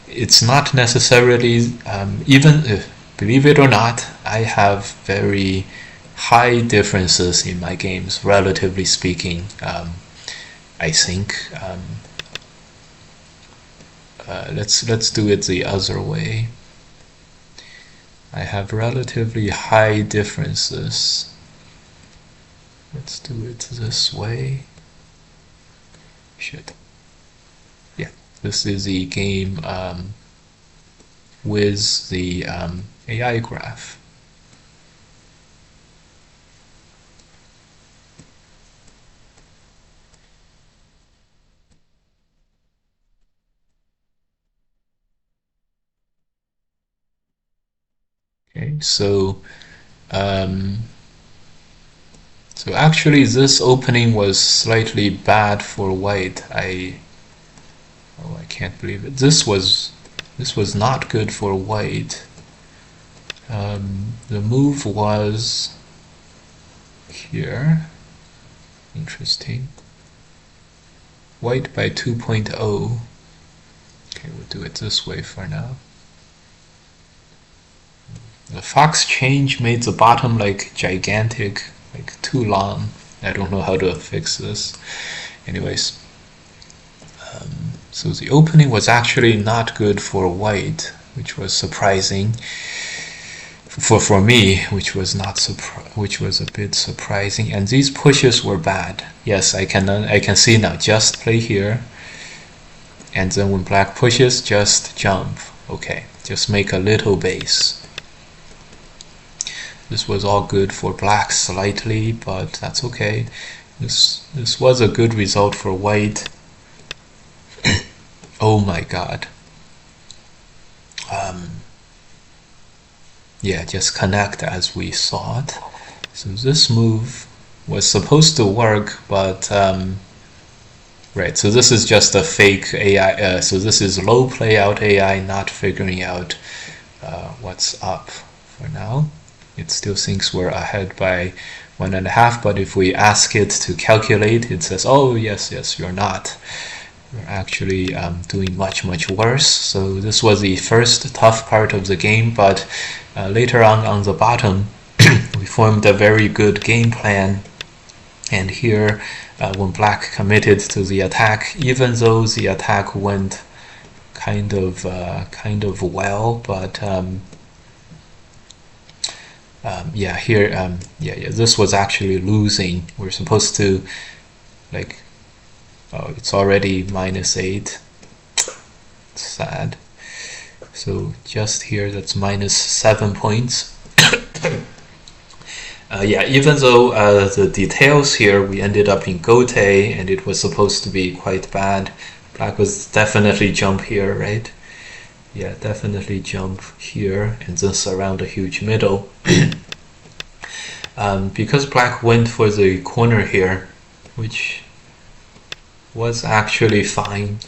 It's not necessarily, even if, believe it or not, I have very high differences in my games, relatively speaking. I think. Let's do it the other way. I have relatively high differences. Let's do it this way. Shit. Yeah, this is the game with the AI graph. Okay, so actually this opening was slightly bad for white. I can't believe it. This was not good for white. The move was here. Interesting. White by 2.0. Okay, we'll do it this way for now. The fox change made the bottom like gigantic, like too long. I don't know how to fix this. Anyways, so the opening was actually not good for white, which was surprising. For me, which was a bit surprising. And these pushes were bad. Yes, I can see now. Just play here, and then when black pushes, just jump. Okay, just make a little base. This was all good for black slightly, but that's okay. This was a good result for white. Oh my god. Yeah, just connect as we thought. So this move was supposed to work, but right, so this is just a fake AI. So this is low playout AI not figuring out what's up for now. It still thinks we're ahead by 1.5, but if we ask it to calculate, it says, oh, yes, you're not. You're actually doing much worse. So this was the first tough part of the game, but later on the bottom, we formed a very good game plan. And here, when black committed to the attack, even though the attack went kind of well, but this was actually losing. We're supposed to, like, oh, it's already -8. It's sad. So just here, that's -7 points. Even though the details here, we ended up in Gote, and it was supposed to be quite bad. Black was definitely jump here, right? Yeah, definitely jump here and then surround a huge middle. Because black went for the corner here, which was actually fine.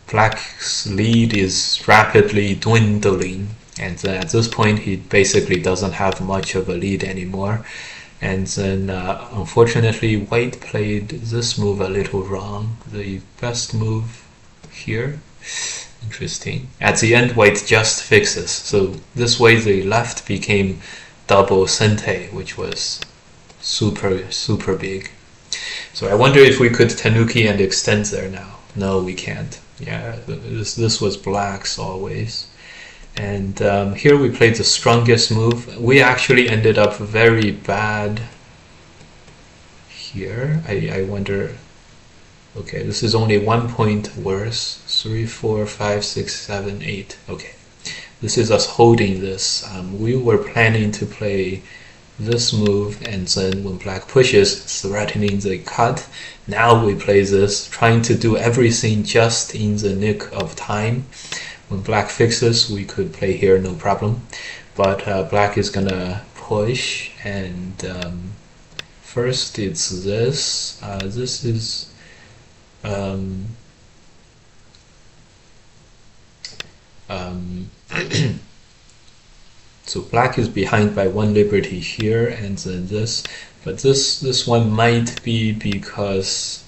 Black's lead is rapidly dwindling, and at this point he basically doesn't have much of a lead anymore. And then unfortunately white played this move a little wrong. The best move here, interesting. At the end white just fixes, so this way the left became double sente, which was super big. So I wonder if we could Tanuki and extend there now. No, we can't. Yeah, this was black's always. And here we played the strongest move. We actually ended up very bad here. I wonder. Okay, this is only 1 point worse. 3, 4, 5, 6, 7, 8. Okay, this is us holding this. We were planning to play this move, and then when black pushes, threatening the cut. Now we play this, trying to do everything just in the nick of time. When black fixes, we could play here, no problem. But black is gonna push, and first it's this. This is so black is behind by 1 liberty here, and then this. But this one might be because,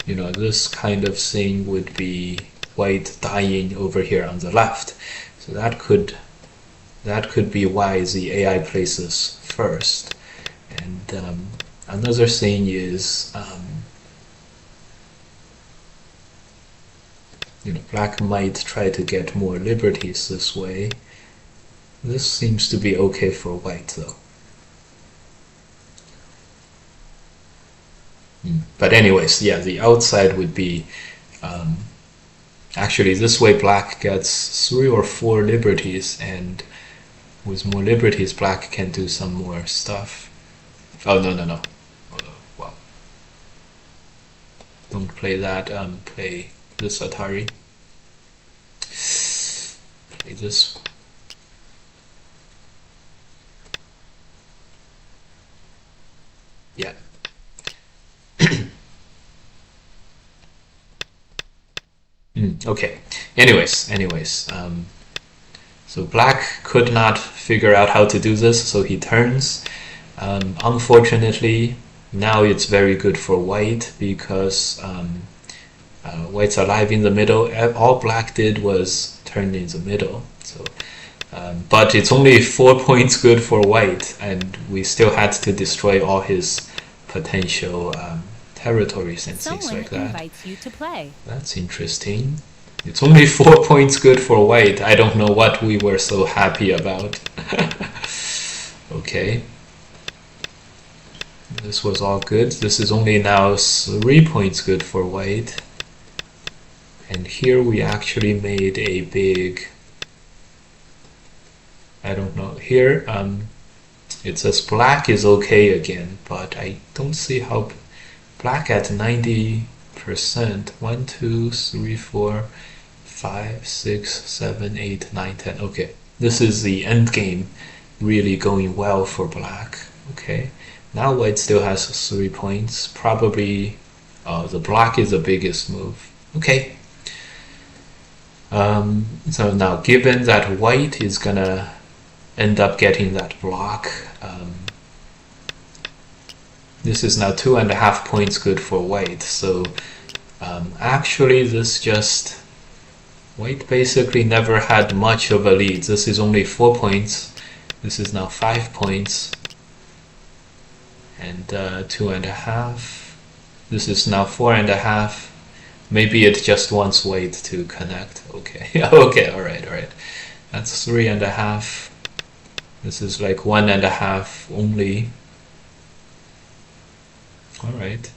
you know, this kind of thing would be white dying over here on the left. So that could be why the AI places first. And another thing is, you know, black might try to get more liberties this way. This seems to be okay for white though. But anyways, yeah, the outside would be, actually this way black gets 3 or 4 liberties, and with more liberties black can do some more stuff. Oh, no. Well, don't play that, play this Atari. Play this. Yeah. Okay. Anyways, so black could not figure out how to do this, so he turns. Unfortunately, now it's very good for white because white's alive in the middle. All black did was turn in the middle. So, but it's only 4 points good for white, and we still had to destroy all his potential territories and things like that. Someone invites you to play. That's interesting. It's only 4 points good for white. I don't know what we were so happy about. Okay. This was all good. This is only now 3 points good for white. And here we actually made a big, I don't know, here it says black is okay again, but I don't see how black at 90%, 1, 2, 3, 4, 5, 6, 7, 8, 9, 10. Okay, this is the end game really going well for black. Okay, now white still has 3 points. Probably the black is the biggest move. Okay. So now given that white is gonna end up getting that block, this is now 2.5 points good for white. So actually this just, white basically never had much of a lead. This is only 4 points. This is now 5 points. And 2.5. This is now 4.5. Maybe it just wants white to connect. Okay. Okay, alright. That's 3.5. This is like 1.5 only. Alright.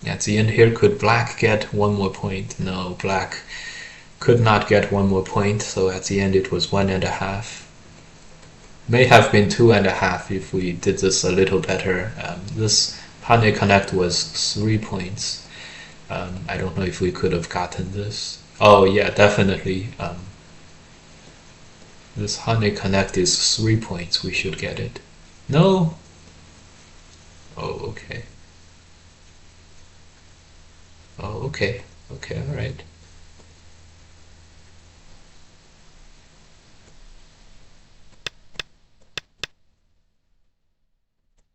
At the end here, could black get 1 more point? No, black could not get 1 more point, so at the end it was 1.5. May have been 2.5 if we did this a little better. This honey connect was 3 points. I don't know if we could have gotten this. Oh yeah, definitely. This honey connect is 3 points. We should get it. No. Oh, okay. Oh, okay. Okay, alright.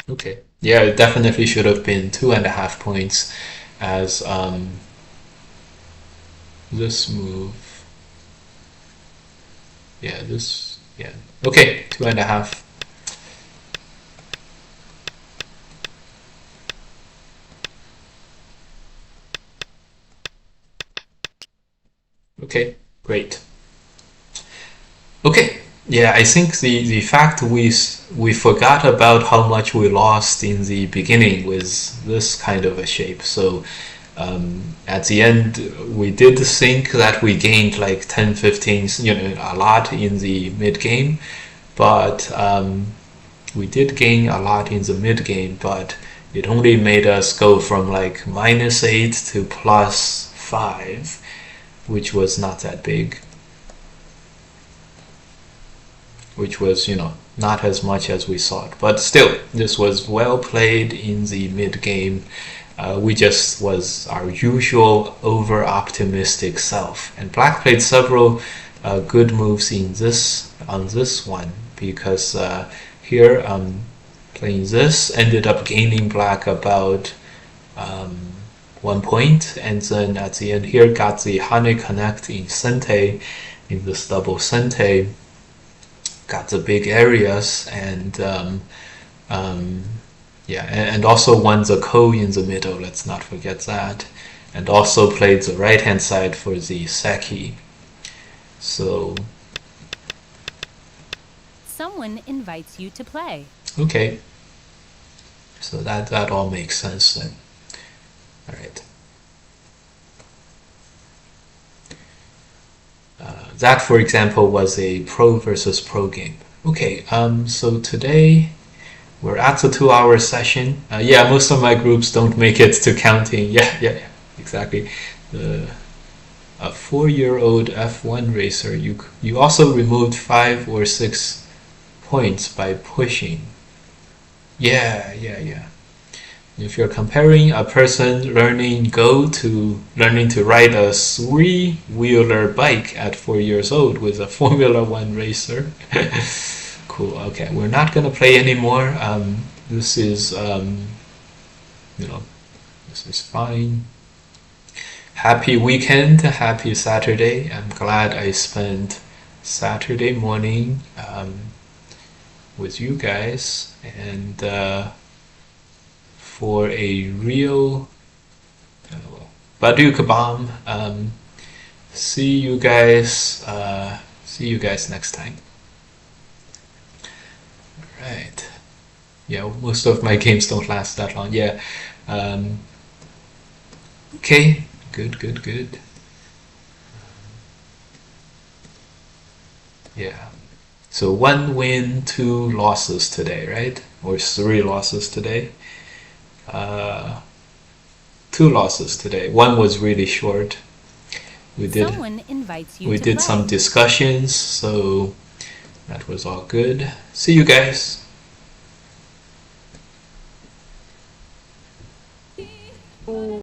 Okay. Yeah, it definitely should have been 2.5 points as this move. Yeah, this, yeah. Okay, 2.5. Okay, great. Okay, yeah, I think the fact we forgot about how much we lost in the beginning with this kind of a shape. So at the end, we did think that we gained like 10, 15, you know, a lot in the mid game, but we did gain a lot in the mid game, but it only made us go from like -8 to +5, which was not that big, which was, you know, not as much as we thought. But still, this was well played in the mid game. We just was our usual over optimistic self, and black played several good moves in this, on this one, because here playing this ended up gaining black about 1 point, and then at the end here got the Hane connect in Sente, in this double Sente, got the big areas, and yeah, and also won the Ko in the middle, let's not forget that, and also played the right hand side for the Saki. So Someone invites you to play. okay, so that all makes sense then. All right. That, for example, was a pro versus pro game. Okay, so today we're at the 2-hour session. Yeah, most of my groups don't make it to counting. Yeah, exactly. A 4-year-old F1 racer, you also removed 5 or 6 points by pushing. Yeah. If you're comparing a person learning Go to learning to ride a 3-wheeler bike at 4 years old with a Formula One racer, cool. Okay, we're not gonna play anymore. This is this is fine. Happy weekend, happy Saturday. I'm glad I spent Saturday morning with you guys, and for a real Baduk bomb. See you guys next time. Right. Yeah, most of my games don't last that long. Yeah. Okay. Good. Yeah. So 1 win, 2 losses today, right? Or 3 losses today. 2 losses today. 1 was really short. We did some discussions, so that was all good. See you guys.